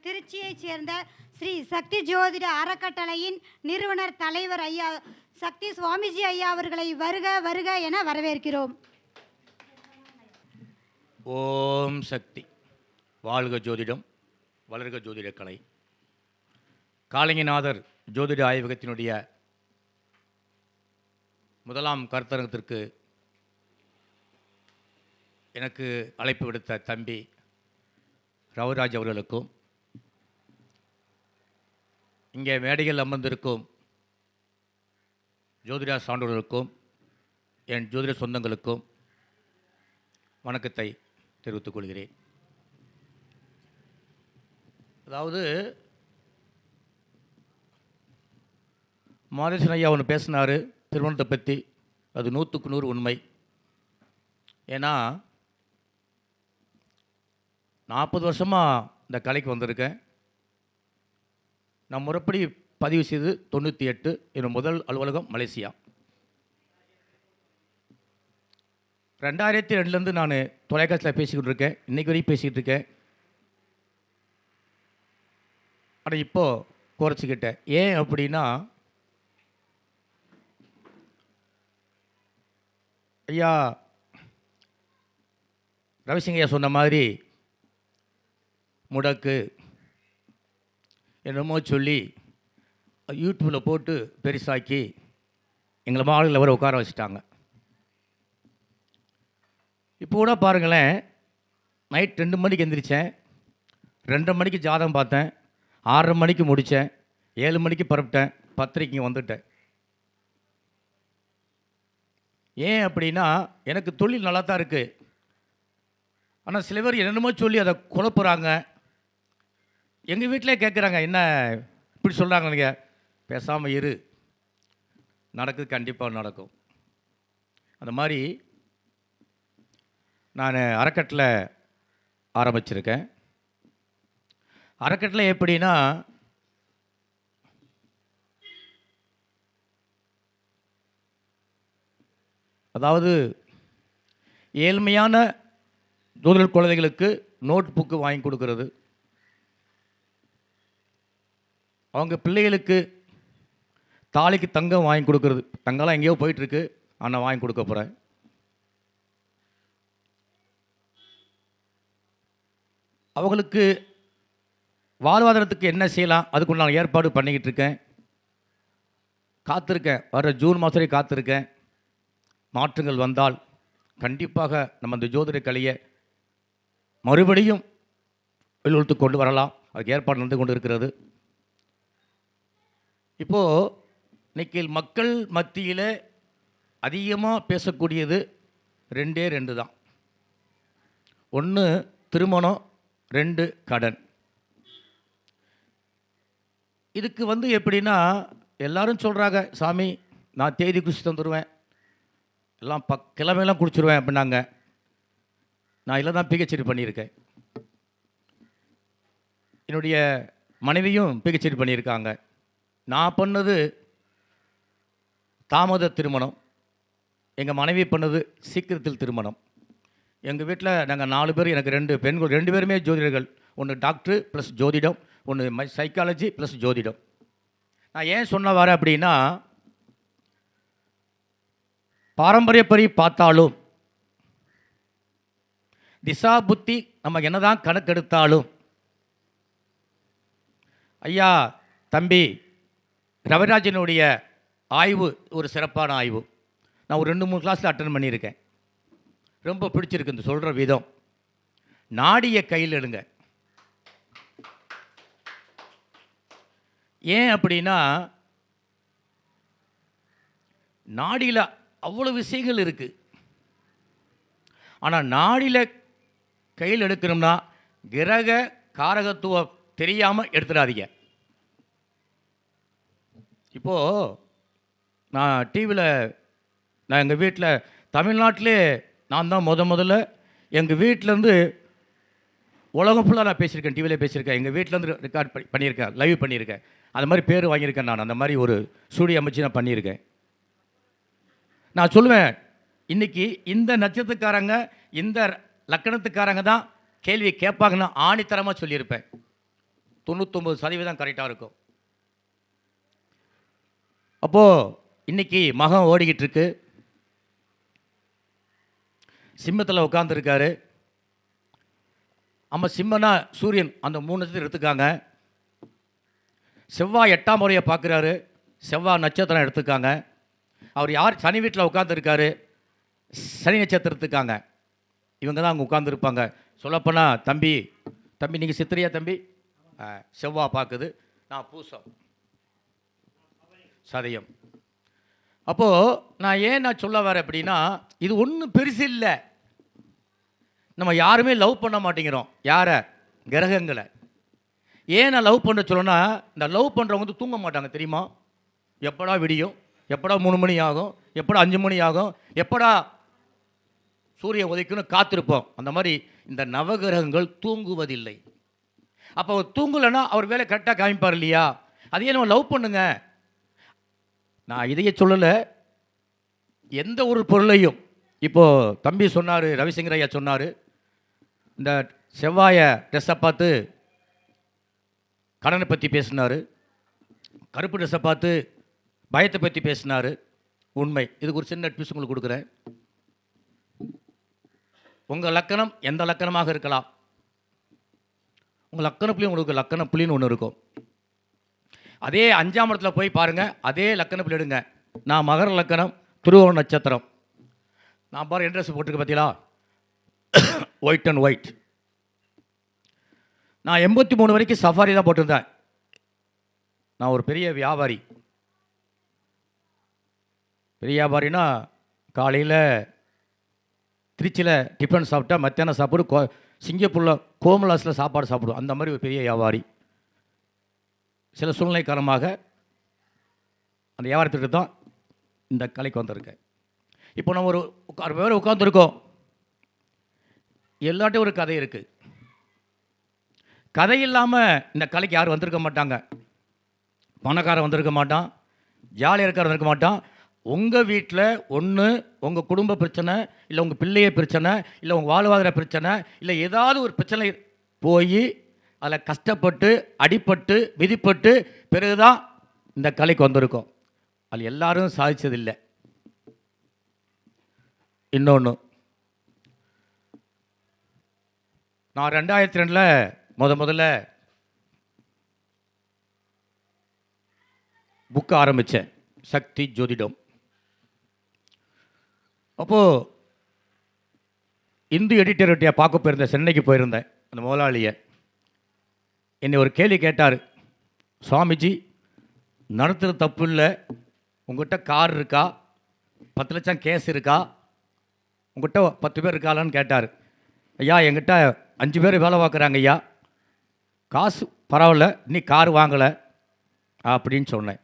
திருச்சியைச் சேர்ந்த ஸ்ரீ சக்தி ஜோதிட அறக்கட்டளையின் நிறுவனர் தலைவர் ஐயா சக்தி சுவாமிஜி ஐயா அவர்களை வருக வருக என வரவேற்கிறோம். ஓம் சக்தி. வாழ்க ஜோதிடம், வளர்க ஜோதிட கலை. காளிங்கநாதர் ஜோதிட ஆய்வகத்தினுடைய முதலாம் கருத்தரங்கத்திற்கு எனக்கு அழைப்பு விடுத்த தம்பி ரவுராஜ் அவர்களுக்கும், இங்கே மேடையில் அமர்ந்திருக்கும் ஜோதிட சான்றோர்களுக்கும், என் ஜோதிட சொந்தங்களுக்கும் வணக்கத்தை தெரிவித்துக் கொள்கிறேன். அதாவது மாதேசன் ஐயா ஒன்று பேசினார் திருமணத்தை பற்றி. அது 100க்கு 100 உண்மை. ஏன்னா 40 வருஷமாக இந்த கலைக்கு வந்திருக்கேன். நான் முறைப்படி பதிவு செய்து 98 என் முதல் அலுவலகம் மலேசியா. 2002 நான் தொலைக்காட்சியில் பேசிக்கிட்டு இருக்கேன். இன்றைக்கு வரைக்கும் பேசிக்கிட்டு இருக்கேன். ஆனால் இப்போது குறைச்சிக்கிட்டேன். ஏன் அப்படின்னா, ஐயா ரவிசிங்கையா சொன்ன மாதிரி முடக்கு என்னமோ சொல்லி யூடியூப்பில் போட்டு பெருசாக்கி எங்களை மாடுகளில் வர உட்கார வச்சுட்டாங்க. இப்போ கூட பாருங்களேன், நைட் 2 மணிக்கு எந்திரிச்சேன், 2:30 மணிக்கு ஜாதகம் பார்த்தேன், 6:30 மணிக்கு முடித்தேன், 7 மணிக்கு பரப்பிட்டேன், 10:30 இங்கே வந்துட்டேன். ஏன் அப்படின்னா, எனக்கு தொழில் நல்லா தான் இருக்குது. ஆனால் சில பேர் என்னென்னமோ சொல்லி அதை குழப்புறாங்க. எங்கள் வீட்டிலே கேட்குறாங்க, என்ன இப்படி சொல்கிறாங்க, நீங்கள் பேசாமல் இரு, நடக்குது, கண்டிப்பாக நடக்கும். அந்த மாதிரி நான் அறக்கட்டளை ஆரம்பிச்சிருக்கேன். அறக்கட்டளை எப்படின்னா, அதாவது ஏழ்மையான ஜோதிடர் குழந்தைகளுக்கு நோட் புக்கு வாங்கி கொடுக்கறது, அவங்க பிள்ளைகளுக்கு தாலிக்கு தங்கம் வாங்கி கொடுக்கறது. தங்கம்லாம் எங்கேயோ போயிட்டுருக்கு, ஆனால் வாங்கி கொடுக்க போகிறேன். அவங்களுக்கு வாழ்வாதாரத்துக்கு என்ன செய்யலாம், அதுக்கு நான் ஏற்பாடு பண்ணிக்கிட்டு இருக்கேன். காத்திருக்கேன், வர ஜூன் மாதம் காத்திருக்கேன். மாற்றங்கள் வந்தால் கண்டிப்பாக நம்ம இந்த ஜோதிட கலையை மறுபடியும் வெளியுறுத்து கொண்டு வரலாம். அதுக்கு ஏற்பாடு நடந்து கொண்டு இருக்கிறது. இப்போது இன்னைக்கு மக்கள் மத்தியில் அதிகமாக பேசக்கூடியது 2 தான். 1 திருமணம், 2 கடன். இதுக்கு எப்படின்னா, எல்லாரும் சொல்கிறாங்க, சாமி நான் தேதி குறித்து தந்துடுவேன், எல்லாம் கிழமையெல்லாம் குடிச்சிருவேன் அப்படின்னாங்க. நான் இதில் தான் பிஹெச்டி பண்ணியிருக்கேன். என்னுடைய மனைவியும் பிஹெச்டி பண்ணியிருக்காங்க. நான் பண்ணது தாமத திருமணம், எங்கள் மனைவி பண்ணது சீக்கிரத்தில் திருமணம். எங்கள் வீட்டில் நாங்கள் 4 பேர், எனக்கு 2 பெண்கள், 2 பேருமே ஜோதிடர்கள். ஒன்று டாக்டர் ப்ளஸ் ஜோதிடம், ஒன்று சைக்காலஜி ப்ளஸ் ஜோதிடம். நான் ஏன் சொன்ன வரேன் அப்படின்னா, பாரம்பரியப்படி பார்த்தாலும், திசா புத்தி நம்ம என்னதான் கணக்கெடுத்தாலும், ஐயா தம்பி ரவிராஜனுடைய ஆய்வு ஒரு சிறப்பான ஆய்வு. நான் ஒரு 2-3 கிளாஸில் அட்டன் பண்ணியிருக்கேன். ரொம்ப பிடிச்சிருக்கு இந்த சொல்கிற விதம். நாடியை கையில் எடுங்க. ஏன் அப்படின்னா, நாடியில் அவ்வளோ விஷயங்கள் இருக்குது. ஆனால் நாடியில் கையில் எடுக்கணும்னா கிரக காரகத்துவம் தெரியாமல் எடுத்துடாதீங்க. இப்போது நான் டிவியில், நான் எங்கள் வீட்டில் தமிழ்நாட்டிலே நான் தான் முதல்ல எங்கள் வீட்டிலேருந்து உலகம் ஃபுல்லாக நான் பேசியிருக்கேன், டிவியில் பேசியிருக்கேன். எங்கள் வீட்டிலேருந்து ரெக்கார்ட் பண்ணியிருக்கேன், லைவ் பண்ணியிருக்கேன். அந்த மாதிரி பேர் வாங்கியிருக்கேன். நான் அந்த மாதிரி ஒரு ஸ்டூடியோ அமைச்சு நான் பண்ணியிருக்கேன். நான் சொல்லுவேன், இன்றைக்கி இந்த நட்சத்திரக்காரங்க இந்த லக்கணத்துக்காரங்க தான் கேள்வி கேட்பாங்கன்னு ஆணித்தரமாக சொல்லியிருப்பேன். 99% கரெக்டாக இருக்கும். அப்போது இன்னைக்கு மகன் ஓடிக்கிட்டு இருக்கு. சிம்மத்தில் உட்காந்துருக்காரு. சிம்மனா சூரியன் அந்த 3 நட்சத்திரம் எடுத்துக்காங்க. செவ்வாய் 8ஆம் முறையை பார்க்குறாரு. செவ்வாய் நட்சத்திரம் எடுத்துக்காங்க. அவர் யார்? சனி வீட்டில் உட்காந்துருக்காரு. சனி நட்சத்திரம் எடுத்துக்காங்க. இவங்க தான் அங்கே உட்காந்துருப்பாங்க. சொல்லப்போனால் தம்பி நீங்கள் சித்திரையா தம்பி? செவ்வாய் பார்க்குது. நான் பூசம் சதயம். அப்போது நான் சொல்ல வரேன் அப்படின்னா, இது ஒன்றும் பெருசு இல்லை. நம்ம யாருமே லவ் பண்ண மாட்டேங்கிறோம். யாரை? கிரகங்களை. ஏன் நான் லவ் பண்ண சொல்லணும்னா, இந்த லவ் பண்ணுறவங்க வந்து தூங்க மாட்டாங்க தெரியுமா? எப்படா விடியும், எப்படா 3 மணி ஆகும், எப்படா 5 மணி ஆகும், எப்படா சூரியன் உதைக்குன்னு காத்திருப்போம். அந்த மாதிரி இந்த நவகிரகங்கள் தூங்குவதில்லை. அப்போ தூங்கலைன்னா அவர் வேலை கரெக்டாக காமிப்பார் இல்லையா? அதையே நம்ம லவ் பண்ணுங்க. நான் இதையே சொல்லலை, எந்த ஒரு பொருளையும். இப்போது தம்பி சொன்னார், ரவிசங்கர் ஐயா சொன்னார், இந்த செவ்வாயை ட்ரெஸ்ஸை பார்த்து கடனை பற்றி பேசினார், கருப்பு ட்ரெஸ்ஸை பார்த்து பயத்தை பற்றி பேசினார். உண்மை. இதுக்கு ஒரு சின்ன அட்வைஸ் உங்களுக்கு கொடுக்குறேன். உங்கள் லக்கணம் எந்த லக்கணமாக இருக்கலாம். உங்கள் லக்கணப்புலியும் உங்களுக்கு லக்கணப்புலின்னு ஒன்று இருக்கும். அதே 5ஆம் இடத்துல போய் பாருங்கள், அதே லக்கணப்புலி எடுங்க. நான் மகர லக்கணம், திருவோண நட்சத்திரம். நான் பாரு என் ட்ரெஸ் போட்டிருக்க பார்த்தீங்களா? White and white. நான் 83 வரைக்கும் சஃபாரி தான் போட்டிருந்தேன். நான் ஒரு பெரிய வியாபாரி. பெரிய வியாபாரினா காலையில் திருச்சியில் டிஃபன் சாப்பிட்டா மத்தியானம் சாப்பிடு, சிங்கப்பூரில் கோமலாஸில் சாப்பாடு சாப்பிடும். அந்த மாதிரி ஒரு பெரிய வியாபாரி. சில சூழ்நிலை காரணமாக அந்த வியாபாரத்துக்கு தான் இந்த கலைக்கு வந்திருக்கேன். இப்போ நம்ம ஒரு 6 பேர் உட்காந்துருக்கோம். எல்லாட்டையும் ஒரு கதை இருக்குது. கதை இல்லாமல் இந்த கலைக்கு யாரும் வந்திருக்க மாட்டாங்க. பணக்காரன் வந்திருக்க மாட்டான், ஜாலியாக இருக்கார் வந்திருக்க மாட்டான். உங்கள் வீட்டில் ஒன்று உங்கள் குடும்ப பிரச்சனை, இல்லை உங்கள் பிள்ளைய பிரச்சனை, இல்லை உங்கள் வாழ்வாதார பிரச்சனை, இல்லை ஏதாவது ஒரு பிரச்சனை போய் அதில் கஷ்டப்பட்டு அடிப்பட்டு விதிப்பட்டு பிறகுதான் இந்த கலைக்கு வந்திருக்கோம். அது எல்லாரும் சாதிச்சதில்லை. இன்னொன்று, நான் 2002 முதல்ல புக்கு ஆரம்பித்தேன், சக்தி ஜோதிடம். அப்போது இந்து எடிட்டர்கிட்ட பார்க்க போயிருந்தேன், சென்னைக்கு போயிருந்தேன். அந்த முதலாளியை என்னை ஒரு கேள்வி கேட்டார். சுவாமிஜி, நடத்துகிற தப்பு இல்லை, உங்கள்கிட்ட கார் இருக்கா, 10 லட்சம் கேஸ் இருக்கா, உங்கள்கிட்ட 10 பேர் இருக்காளான்னு கேட்டார். ஐயா, என்கிட்ட 5 பேர் வேலை பார்க்குறாங்க ஐயா, காசு பரவாயில்ல, இன்னைக்கு கார் வாங்கலை அப்படின்னு சொன்னேன்.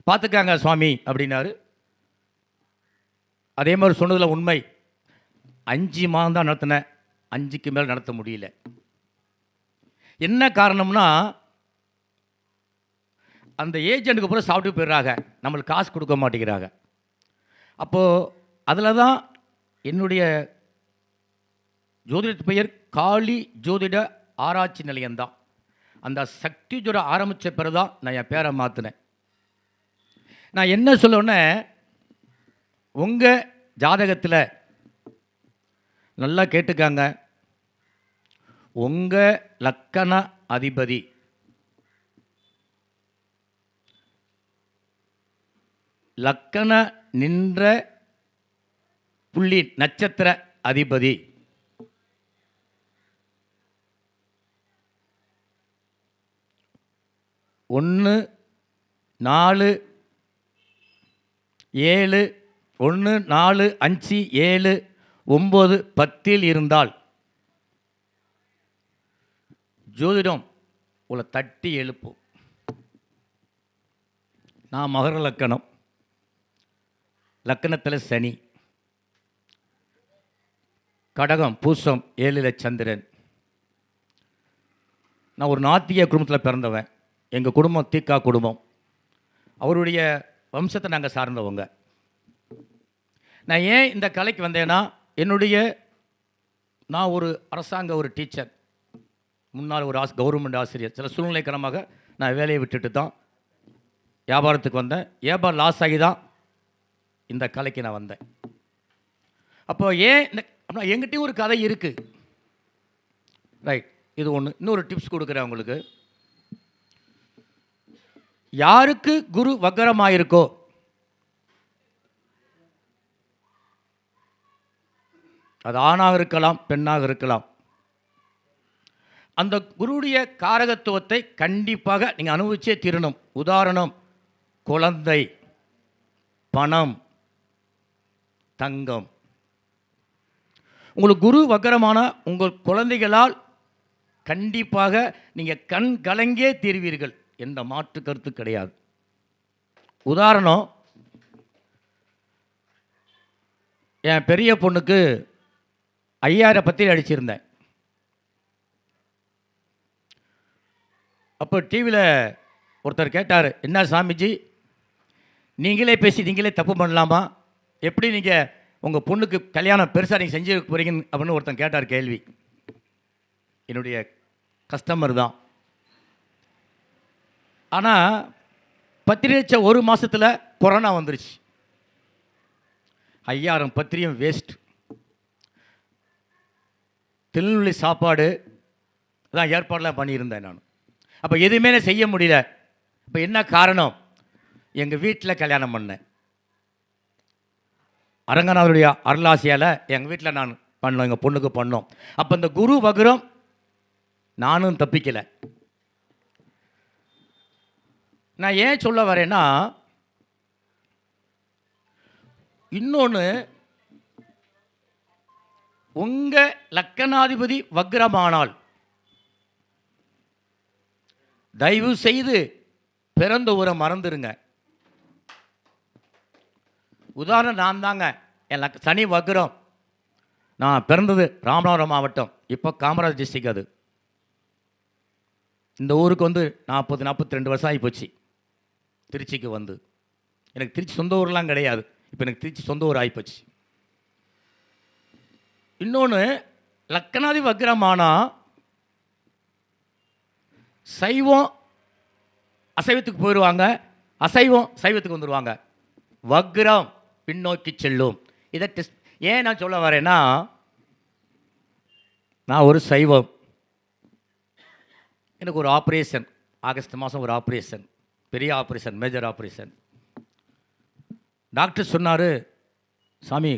பார்த்துக்காங்க சுவாமி அப்படின்னாரு. அதே மாதிரி சொன்னதில் உண்மை. 5 மாதம் தான் நடத்தினேன், 5க்கு மேலே நடத்த முடியல. என்ன காரணம்னா, அந்த ஏஜென்ட்டுக்கு பூரா சாப்பிட்டு போயிடுறாங்க, நம்மளுக்கு காசு கொடுக்க மாட்டேங்கிறாங்க. அப்போது அதில் தான் என்னுடைய ஜோதிடத்து பெயர் காளி ஜோதிட ஆராய்ச்சி நிலையம்தான். அந்த சக்தி ஜோதிடம் ஆரம்பித்த பிறகு தான் நான் என் பேரை மாற்றினேன். நான் என்ன சொல்லுவேன்னா, உங்கள் ஜாதகத்தில் நல்லா கேட்டுக்காங்க, உங்கள் லக்கண அதிபதி லக்கண நின்ற புள்ளி நட்சத்திர அதிபதி ஒன்று 4 7 1 4 5 7 9 10 இருந்தால் ஜோதிடம் உங்களை தட்டி எழுப்பும். நான் மகர லக்கணம், லக்கணத்தில் சனி, கடகம் பூசம் 7ல் சந்திரன். நான் ஒரு நாத்திக குடும்பத்தில் பிறந்தவன். எங்கள் குடும்பம் தீக்கா குடும்பம். அவருடைய வம்சத்தை நாங்கள் சார்ந்தவங்க. நான் ஏன் இந்த கலைக்கு வந்தேன்னா, நான் ஒரு அரசாங்க ஒரு டீச்சர், முன்னாள் ஒரு கவர்மெண்ட் ஆசிரியர். சில சூழ்நிலை காரணமாக நான் வேலையை விட்டுட்டு தான் வியாபாரத்துக்கு வந்தேன். வியாபாரம் லாஸ் ஆகி தான் இந்த கலைக்கு நான் வந்தேன். அப்போ ஏன் அப்படின்னா எங்கிட்டையும் ஒரு கதை இருக்குது. ரைட், இது ஒன்று. இன்னொரு டிப்ஸ் கொடுக்குறேன் உங்களுக்கு. யாருக்கு குரு வக்கரமாயிருக்கோ அது ஆணாக இருக்கலாம், பெண்ணாக இருக்கலாம், அந்த குருவுடைய காரகத்துவத்தை கண்டிப்பாக நீங்கள் அனுபவிச்சே தீரணும். உதாரணம், குழந்தை, பணம், தங்கம். உங்களுக்கு குரு வக்கரமான உங்கள் குழந்தைகளால் கண்டிப்பாக நீங்கள் கண் கலங்கே தீர்வீர்கள். எந்த மாற்று கருத்து கிடையாது. உதாரணம், என் பெரிய பொண்ணுக்கு 5000 பத்திரிகை அடிச்சிருந்தேன். அப்போ டிவியில் ஒருத்தர் கேட்டார், என்ன சாமிஜி நீங்களே பேசி நீங்களே தப்பு பண்ணலாமா? எப்படி நீங்கள் உங்கள் பொண்ணுக்கு கல்யாணம் பெருசாக நீங்கள் செஞ்சு போகிறீங்க அப்படின்னு ஒருத்தன் கேட்டார் கேள்வி. என்னுடைய கஸ்டமர் தான். ஆனால் பத்திரிகை வச்ச ஒரு மாதத்தில் கொரோனா வந்துருச்சு. 5000 பத்திரிகையும் வேஸ்ட். திருநெல்வேலி சாப்பாடு தான் ஏற்பாடெலாம் பண்ணியிருந்தேன் நான். அப்போ எதுவுமே செய்ய முடியல. இப்போ என்ன காரணம்? எங்கள் வீட்டில் கல்யாணம் பண்ணேன். அரங்கநாதருடைய அருளாசியால் எங்கள் வீட்டில் நான் பண்ணோம், எங்கள் பொண்ணுக்கு பண்ணோம். அப்போ இந்த குரு வக்ரம் நானும் தப்பிக்கலை. நான் ஏன் சொல்ல வரேன்னா, இன்னொன்று, உங்கள் லக்கணாதிபதி வக்ரமானால் தயவு செய்து பிறந்த ஊரை மறந்துடுங்க. உதாரணம், நான் தாங்க. என் சனி வக்ரம். நான் பிறந்தது ராமநாதபுரம் மாவட்டம், இப்போ காமராஜ் டிஸ்ட்ரிக். அது இந்த ஊருக்கு வந்து 42 வருஷம் ஆகி போச்சு. திருச்சிக்கு வந்து எனக்கு திருச்சி சொந்த ஊர்லாம் கிடையாது. இப்போ எனக்கு திருச்சி சொந்த ஊர் ஆகிப்போச்சு. இன்னொன்று, லக்கணாதி வக்ரமானா சைவம் அசைவத்துக்கு போயிடுவாங்க, அசைவம் சைவத்துக்கு வந்துடுவாங்க. வக்ரம் பின்னோக்கி செல்லும். இதை டெஸ்ட் ஏன் நான் சொல்ல வரேன்னா, நான் ஒரு சைவம். எனக்கு ஒரு ஆப்ரேஷன், ஆகஸ்ட் மாதம் ஒரு ஆப்ரேஷன், பெரிய ஆப்ரேஷன், மேஜர் ஆப்ரேஷன். டாக்டர் சொன்னார், சாமி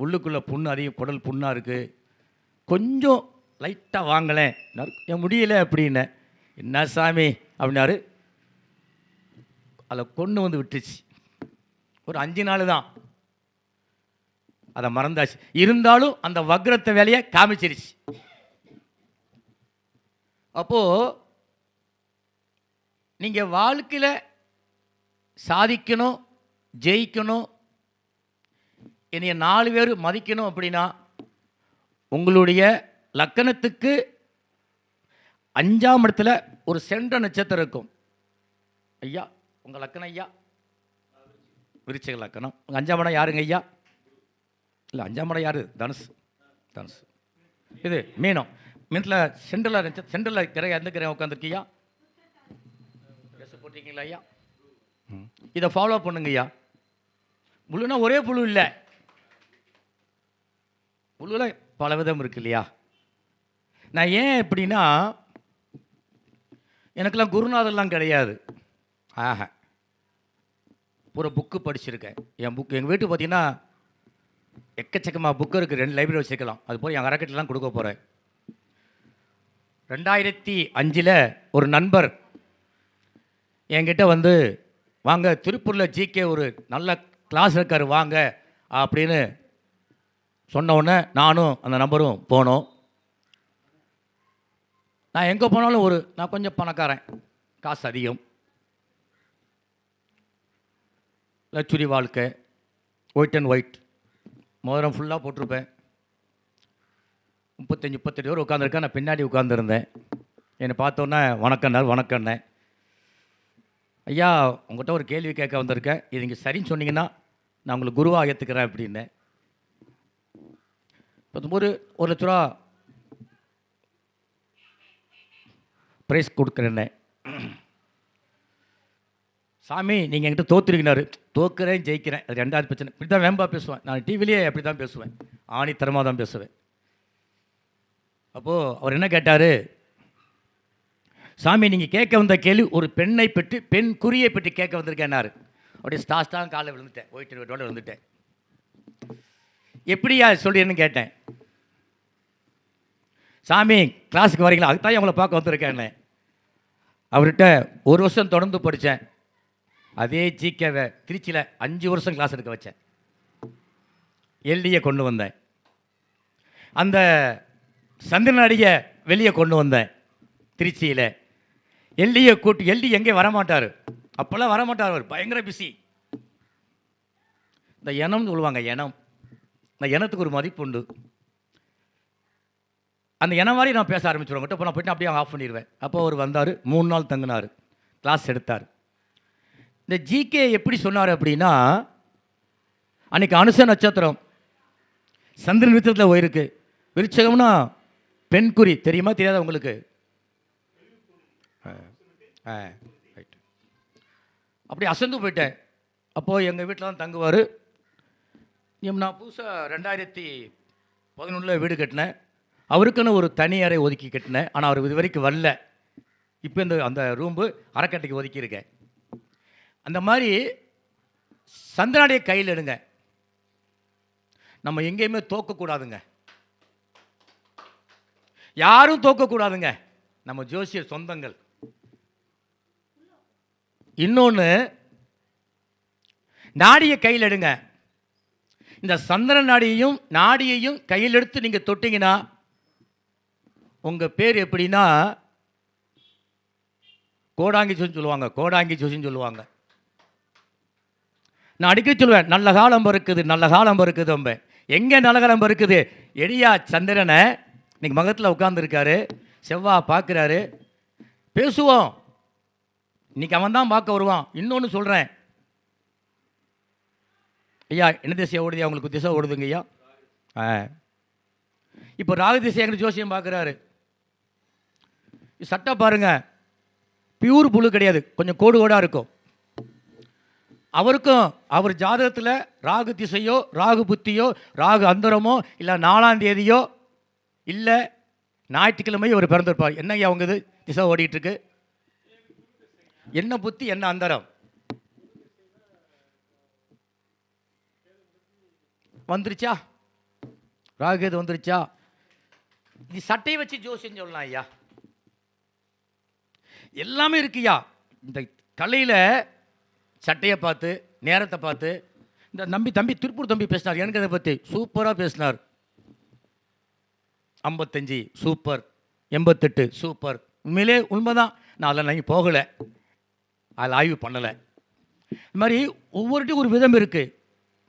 உள்ளுக்குள்ளே புண்ணு அதிகம், குடல் புண்ணாக இருக்குது, கொஞ்சம் லைட்டாக வாங்கலேன். என் முடியலை அப்படின்னு. என்ன சாமி அப்படின்னாரு. அதில் கொண்டு வந்து விட்டுச்சு. ஒரு 5 நாள் தான், அதை மறந்தாச்சு. இருந்தாலும் அந்த வக்ரத்தை வேலையை காமிச்சிருச்சு. அப்போது நீங்கள் வாழ்க்கையில் சாதிக்கணும், ஜெயிக்கணும், என்னைய 4 பேர் மதிக்கணும் அப்படின்னா உங்களுடைய லக்கணத்துக்கு 5ஆம் இடத்துல ஒரு சென்ற நட்சத்திரம் இருக்கும். ஐயா உங்கள் லக்கணம் ஐயா விருச்சிக லக்கணம். உங்கள் 5ஆம் இடம் யாருங்க ஐயா? இல்லை 5ஆம் இடம் யார்? தனுசு. தனுசு. இது மீனம். மீனத்தில் சென்ட்ரலில் கிரையா எந்த கிரையா உட்காந்துருக்கியா? ட்ரெஸ் போட்டிருக்கீங்களா ஐயா? இதை ஃபாலோ பண்ணுங்க ஐயா. புழுனா ஒரே புழு இல்லை, புழுவில் பல விதம் இருக்கு இல்லையா? நான் ஏன் எப்படின்னா, எனக்கெல்லாம் குருநாதர்லாம் கிடையாது. ஆஹா, ஒரு புக்கு படிச்சிருக்கேன். என் புக்கு எங்கள் வீட்டு பார்த்தீங்கன்னா எக்கச்சக்கமாக புக்கு இருக்குது. 2 லைப்ரரி வச்சுக்கலாம். அது போய் என் அறக்கட்டெலாம் கொடுக்க போகிறேன். 2005 ஒரு நண்பர் என்கிட்ட வந்து, வாங்க திருப்பூரில் ஜிகே ஒரு நல்ல கிளாஸ் இருக்கார் வாங்க அப்படின்னு சொன்ன உடனே நானும் அந்த நம்பரும் போனோம். நான் எங்கே போனாலும் நான் கொஞ்சம் பணக்காரன், காசு அதிகம், லச்சுரி வாழ்க்கை, ஒயிட் அண்ட் ஒயிட், மோதிரம் ஃபுல்லாக போட்டிருப்பேன். 35-38 பேர் உட்காந்துருக்கேன். நான் பின்னாடி உட்காந்துருந்தேன். என்னை பார்த்தோன்னே வணக்கண்ணே, ஐயா உங்கள்கிட்ட ஒரு கேள்வி கேட்க வந்திருக்கேன், இது நீங்கள் சரின்னு சொன்னீங்கன்னா நான் உங்களுக்கு குருவாக ஏற்றுக்கிறேன் அப்படின்னேன். ஒரு 1 லட்ச ரூபா ப்ரைஸ் கொடுக்குறேன்னே. சாமி நீங்கள் என்கிட்ட தோத்துருக்கினாரு. தோக்குறேன் ஜெயிக்கிறேன், அது ரெண்டாவது பிரச்சனை. இப்படி தான் வேம்பா பேசுவேன் நான், டிவிலேயே அப்படி தான் பேசுவேன், ஆணித்தரமாக தான் பேசுவேன். அப்போது அவர் என்ன கேட்டார், சாமி நீங்கள் கேட்க வந்த கேள்வி ஒரு பெண்ணை பற்றி, பெண் குறியை பற்றி கேட்க வந்திருக்கேன்னாரு. அப்படியே ஸ்டாஸ்டாக காலை விழுந்துட்டேன், போயிட்டு வீட்டோட விழுந்துட்டேன். எப்படியா சொல்லின்னு கேட்டேன். சாமி கிளாஸுக்கு வரீங்களா, அதுக்கு தான் உங்களை பார்க்க வந்திருக்கேன்னு. அவர்கிட்ட 1 வருஷம் தொடர்ந்து படித்தேன். அதே ஜிகேவை திருச்சியில் 5 வருஷம் கிளாஸ் எடுக்க வச்சேன். எல்டியை கொண்டு வந்தேன். அந்த சந்திரநாடியை வெளியே கொண்டு வந்தேன் திருச்சியில். எல்டியை கூட்டி, எல்டி எங்கேயும் வரமாட்டார், அப்போல்லாம் வரமாட்டார், அவர் பயங்கர பிஸி. இந்த இனம்னு சொல்லுவாங்க, இனம். இந்த இனத்துக்கு ஒரு மதிப்பு உண்டு. அந்த இனம் மாதிரி நான் பேச ஆரம்பிச்சிடுவேன். இப்போ நான் போய்ட்டு அப்படியே ஆஃப் பண்ணிடுவேன். அப்போ அவர் வந்தார், 3 நாள் தங்கினார், கிளாஸ் எடுத்தார். இந்த ஜிகே எப்படி சொன்னார் அப்படின்னா, அன்றைக்கி அனுச நட்சத்திரம் சந்திரன் விருச்சத்தில் போயிருக்கு. விருச்சகம்னா பெண் குறி, தெரியுமா தெரியாதா உங்களுக்கு? ரைட்டு. அப்படி அசந்து போயிட்டேன். அப்போது எங்கள் வீட்டில் தான் தங்குவார். நான் புதுசாக 2011 வீடு கட்டினேன். அவருக்குன்னு ஒரு தனி அறை ஒதுக்கி கட்டினேன். ஆனால் அவர் இது வரைக்கும் வரல. இப்போ அந்த ரூம்பு அறக்கட்டைக்கு ஒதுக்கியிருக்கேன். அந்த மாதிரி சந்திரனுடைய கையில் எடுங்க. நம்ம எங்கேயுமே தோக்கக்கூடாதுங்க, யாரும் தோக்கக்கூடாதுங்க, நம்ம ஜோசியர் சொந்தங்கள். இன்னொன்று, நாடியை கையில் எடுங்க. இந்த சந்திரன் நாடியையும் கையில் எடுத்து நீங்கள் தொட்டிங்கன்னா உங்கள் பேர் எப்படின்னா கோடாங்கி ஜோசின்னு சொல்லுவாங்க, கோடாங்கி ஜோசின்னு சொல்லுவாங்க. நான் அடிக்கடி சொல்லுவேன், நல்ல காலம் இருக்குது, நல்ல காலம் இருக்குது. ரொம்ப எங்கே நல்ல காலம் இருக்குது? எடியா சந்திரனை இன்னைக்கு மகத்தில் உட்காந்துருக்காரு, செவ்வாய் பார்க்குறாரு, பேசுவோம். இன்னைக்கு அவன் தான் பார்க்க வருவான். இன்னொன்று சொல்கிறேன் ஐயா, என்ன திசையாக ஓடுது? அவங்களுக்கு திசை ஓடுதுங்க ஐயா. இப்போ ராகு திசை எங்களுக்கு ஜோசியம் பார்க்குறாரு. சட்டை பாருங்க, பியூர் புழு கிடையாது, கொஞ்சம் கோடு கோடாக இருக்கும். அவருக்கும் அவர் ஜாதகத்தில் ராகு திசையோ, ராகு புத்தியோ, ராகு அந்தரமோ, இல்லை 4ஆம் தேதியோ, இல்லை ஞாயிற்றுக்கிழமையோ அவர் பிறந்திருப்பார். என்ன ஐயா அவங்க இது திசை ஓடிட்டுருக்கு? என்ன புத்தி, என்ன அந்தரம் வந்துருச்சா? ராகு இது வந்துருச்சா? இது சட்டையை வச்சு ஜோசியம் சொல்லலாம் ஐயா. எல்லாமே இருக்குயா. இந்த கலையில் சட்டையை பார்த்து, நேரத்தை பார்த்து, இந்த தம்பி திருப்பூர் தம்பி பேசினார், எனக்கு அதை பற்றி சூப்பராக பேசினார். 55 சூப்பர், 88 சூப்பர். உண்மையிலே உண்மைதான். நான் அதில் நான் போகலை, அதில் ஆய்வு பண்ணலை. இது மாதிரி ஒவ்வொருட்டையும் ஒரு விதம் இருக்குது.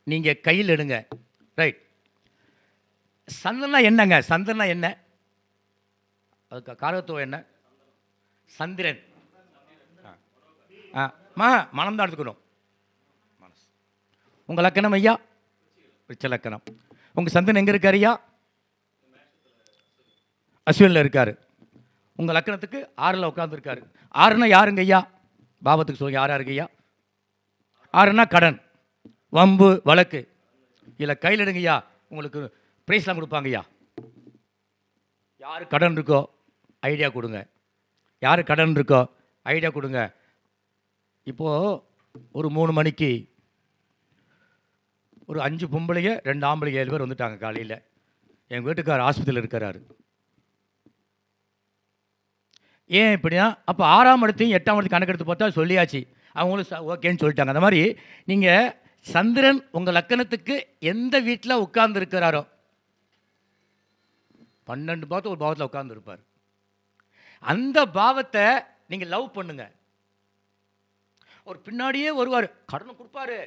நீங்கள் கையில் எடுங்க. ரைட். சந்திரனா என்னங்க? சந்திரனா என்ன? அதுக்கு காரகத்துவம் என்ன? சந்திரன். மனம் தான் எடுத்துக்கணும். மனசு. உங்கள் லக்கணம் ஐயா விருச்ச லக்கணம். உங்கள் சந்திரன் எங்கே இருக்கார் ஐயா? அஸ்வினில் இருக்கார். உங்கள் லக்கணத்துக்கு 6ல் உட்காந்துருக்காரு. 6னா யாருங்க ஐயா? பாவத்துக்கு சொல்லுங்க, யாராக இருக்கு ஐயா? 6னா கடன், வம்பு, வழக்கு. இதில் கையில் எடுங்க ஐயா, உங்களுக்கு ப்ரைஸ்லாம் கொடுப்பாங்க ஐயா. யார் கடன் இருக்கோ ஐடியா கொடுங்க, யார் கடன் இருக்கோ ஐடியா கொடுங்க. இப்போது ஒரு 3 மணிக்கு ஒரு 5 பொம்பளைங்க 2 ஆம்பளைங்க 7 பேர் வந்துட்டாங்க காலையில். எங்கள் வீட்டுக்கார் ஆஸ்பத்திரியில் இருக்கிறாரு. ஏன் இப்படின்னா, அப்போ 6ஆம் இடத்தையும் 8ஆம் இடத்தையும் கணக்கெடுத்து பார்த்தா சொல்லியாச்சு, அவங்களும் ஓகேன்னு சொல்லிட்டாங்க. அந்த மாதிரி நீங்கள் சந்திரன் உங்கள் லக்கணத்துக்கு எந்த வீட்டில் உட்கார்ந்துருக்கிறாரோ, 12 பாவத்தை ஒரு பாவத்தில் உட்கார்ந்துருப்பார். அந்த பாவத்தை நீங்கள் லவ் பண்ணுங்க. ஒரு பின்னாடியே வருவார், கடன் கொடுப்பாரு,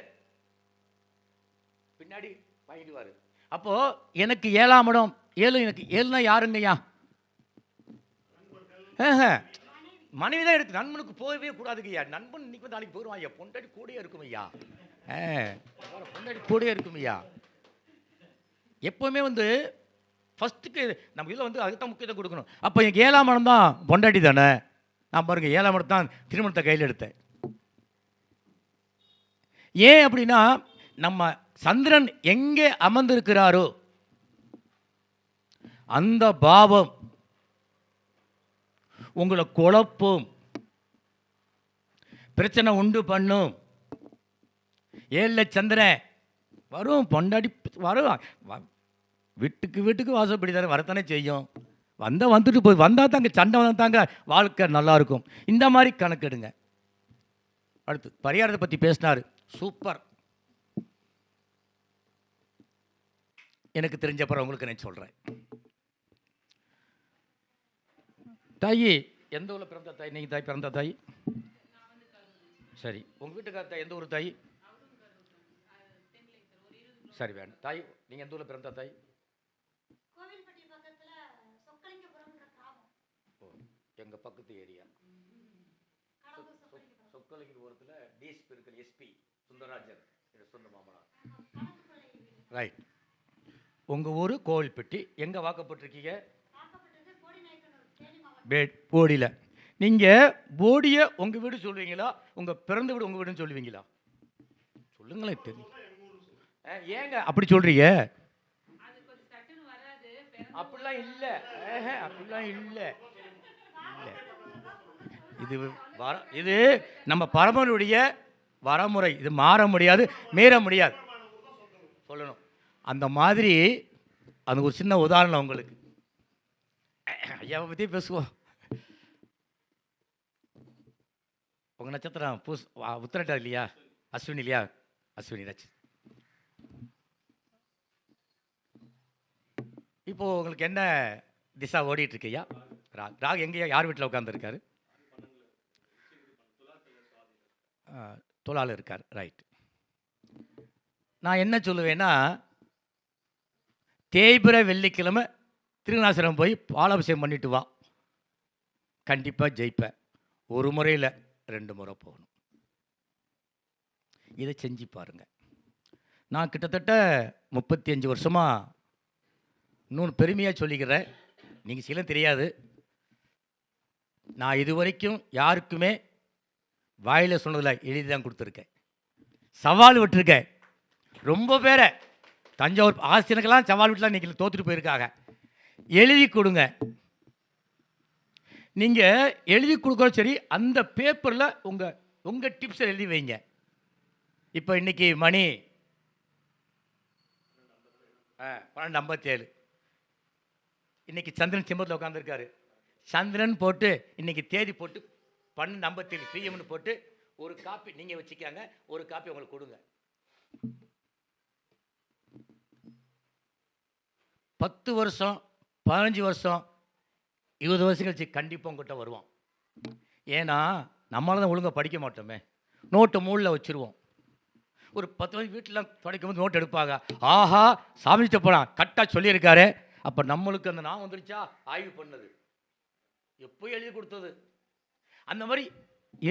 பின்னாடி வாங்கிடுவார். அப்போது எனக்கு 7ஆம் இடம், 7 எனக்கு 7னா யாருங்கய்யா? மனைவி தான் எடுத்து. நண்பனுக்கு போகவே கூடாதுங்க ஐயா. நண்பன் இன்னைக்கு வந்து நாளைக்கு போயிடுவான் ஐயா. பொண்டாடி கூடயே இருக்கும் ஐயா. பொண்டாடி கூடயே இருக்கும் ஐயா. எப்போவுமே வந்து ஃபஸ்ட்டுக்கு நம்ம இதில் வந்து அதுக்கு தான் முக்கியத்துவம் கொடுக்கணும். அப்போ எனக்கு 7ஆம் இடம் தான் பொண்டாட்டி தானே. நான் பாருங்க 7ஆம் இடம் தான் திருமணத்தை கையில் எடுத்தேன். ஏன் அப்படின்னா நம்ம சந்திரன் எங்கே அமர்ந்திருக்கிறாரோ அந்த பாவம் உங்களை குழப்பும், பிரச்சனை உண்டு பண்ணும். 7 சந்திரன் வரும், பொண்டாடி வரும், வீட்டுக்கு வாசப்படி தானே வரத்தானே செய்யும். வந்துட்டு போய் வந்தால் தாங்க சண்டை வந்தால் தாங்க வாழ்க்கை நல்லாயிருக்கும். இந்த மாதிரி கணக்கெடுங்க. அடுத்து பரிகாரத்தை பற்றி பேசினார், சூப்பர். எனக்கு தெரிஞ்சப்பறம் உங்களுக்கு நான் சொல்கிறேன். தாயி எந்த ஊரில் பிறந்த தாய்? நீங்கள் தாய் பிறந்த தாய்? சரி, உங்கள் வீட்டுக்கார தாய் எந்த ஊர் தாய்? சரி வேணும். தாய் நீங்கள் எந்த ஊரில் பிறந்த தாய்? ஓ, எங்கள் பக்கத்து ஏரியா சொக்கலிங்க ஓரத்தில் டிஎஸ்பி இருக்கிற எஸ்பி சுந்தரராஜன், சொந்த மாமனார். ரைட். உங்கள் ஊர் கோவில்பட்டி. எங்கே வாக்கப்பட்டிருக்கீங்க? போடியில். நீங்கள் போடியை உங்கள் வீடு சொல்லுவீங்களா, உங்கள் பிறந்த வீடு உங்கள் வீடுன்னு சொல்லுவீங்களா? சொல்லுங்களேன், தெரியும். ஏங்க அப்படி சொல்கிறீங்க? அப்படிலாம் இல்லை, அப்படிலாம் இல்லை. இது நம்ம பரம்பரையுடைய வரமுறை. இது மாற முடியாது, மீற முடியாது. சொல்லணும் அந்த மாதிரி. அது ஒரு சின்ன உதாரணம் உங்களுக்கு. ஐயாவை பற்றி பேசுவோம். உங்கள் நட்சத்திரம் உத்திரட்டா இல்லையா? அஸ்வினி இல்லையா? அஸ்வினி நட்சத்திரம். இப்போ உங்களுக்கு என்ன திசா ஓடிட்டு இருக்கையா? ராக் எங்கேயா? யார் வீட்டில் உட்காந்துருக்காரு? தொழிலாளர் இருக்கார். ரைட். நான் என்ன சொல்லுவேன்னா, தேய்பிறை வெள்ளிக்கிழமை திருநாசரம் போய் பாலாபிஷேகம் பண்ணிட்டு வா, கண்டிப்பாக ஜெயிப்பேன். ஒரு முறையில் 2 முறை போகணும். இதை செஞ்சு பாருங்கள். நான் கிட்டத்தட்ட 35 வருஷமாக, இன்னொன்று பெருமையாக சொல்லிக்கிறேன், நீங்கள் சில தெரியாது, நான் இது வரைக்கும் யாருக்குமே வாயில் சொன்னதில் எழுதி தான் கொடுத்துருக்கேன். சவால் விட்டுருக்கேன். ரொம்ப பேரை தஞ்சாவூர் ஆசிரியர்களாம் சவால் விட்டுலாம் நீங்கள் தோற்றுட்டு போயிருக்காங்க. எழுதி கொடுங்க. நீங்கள் எழுதி கொடுக்குறோம் சரி, அந்த பேப்பரில் உங்கள் டிப்ஸை எழுதி வைங்க. இப்போ இன்றைக்கி மணி 12:57. இன்றைக்கி சந்திரன் சிம்மத்தில் உட்காந்துருக்காரு. சந்திரன் போட்டு இன்றைக்கி தேதி போட்டு 12:57 பிஎம்னு போட்டு ஒரு காப்பி நீங்கள் வச்சுக்காங்க, ஒரு காப்பி உங்களுக்கு கொடுங்க. 10 வருஷம் 15 வருஷம் 20 வருஷம் கழிச்சு கண்டிப்பாக உங்கள்கிட்ட வருவோம். ஏன்னா நம்மளால தான் ஒழுங்காக படிக்க மாட்டோமே, நோட்டை மூலில் வச்சுருவோம். ஒரு 10 வயசு வீட்டில் படிக்கும் போது நோட் எடுப்பாங்க. ஆஹா, சாமிச்ச போகிறான் கரெக்டாக சொல்லியிருக்காரு. அப்போ நம்மளுக்கு அந்த நான் வந்துருச்சா, ஆய்வு பண்ணது எப்போ எழுதி கொடுத்தது, அந்த மாதிரி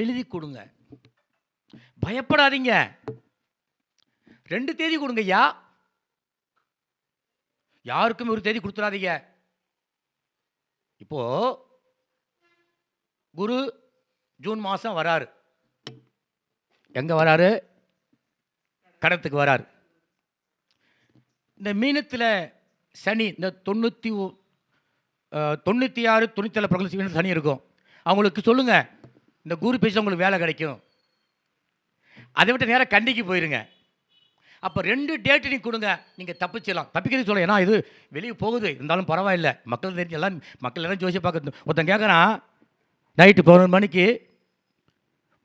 எழுதி கொடுங்க. பயப்படாதீங்க. 2 தேதி கொடுங்க ஐயா, யாருக்கும் ஒரு தேதி கொடுத்துடாதீங்க. இப்போ குரு ஜூன் மாதம் வராரு. எங்கே வராரு? கடத்துக்கு வராரு. இந்த மீனத்தில் சனி, இந்த 96 97 சனி இருக்கும். அவங்களுக்கு சொல்லுங்கள், இந்த குரு பேசி உங்களுக்கு வேலை கிடைக்கும். அதை விட்டு நேராக கண்டிக்கு போயிருங்க. அப்போ 2 டேட்டு நீங்கள் கொடுங்க, நீங்கள் தப்பிச்சிடலாம். தப்பிக்கிறது சொல்ல, ஏன்னா இது வெளியே போகுது, இருந்தாலும் பரவாயில்லை. மக்கள் தெரிஞ்சு எல்லாம் மக்கள் எல்லாம் ஜோசியை பார்க்க. ஒருத்தன் கேட்குறான், நைட்டு 11 மணிக்கு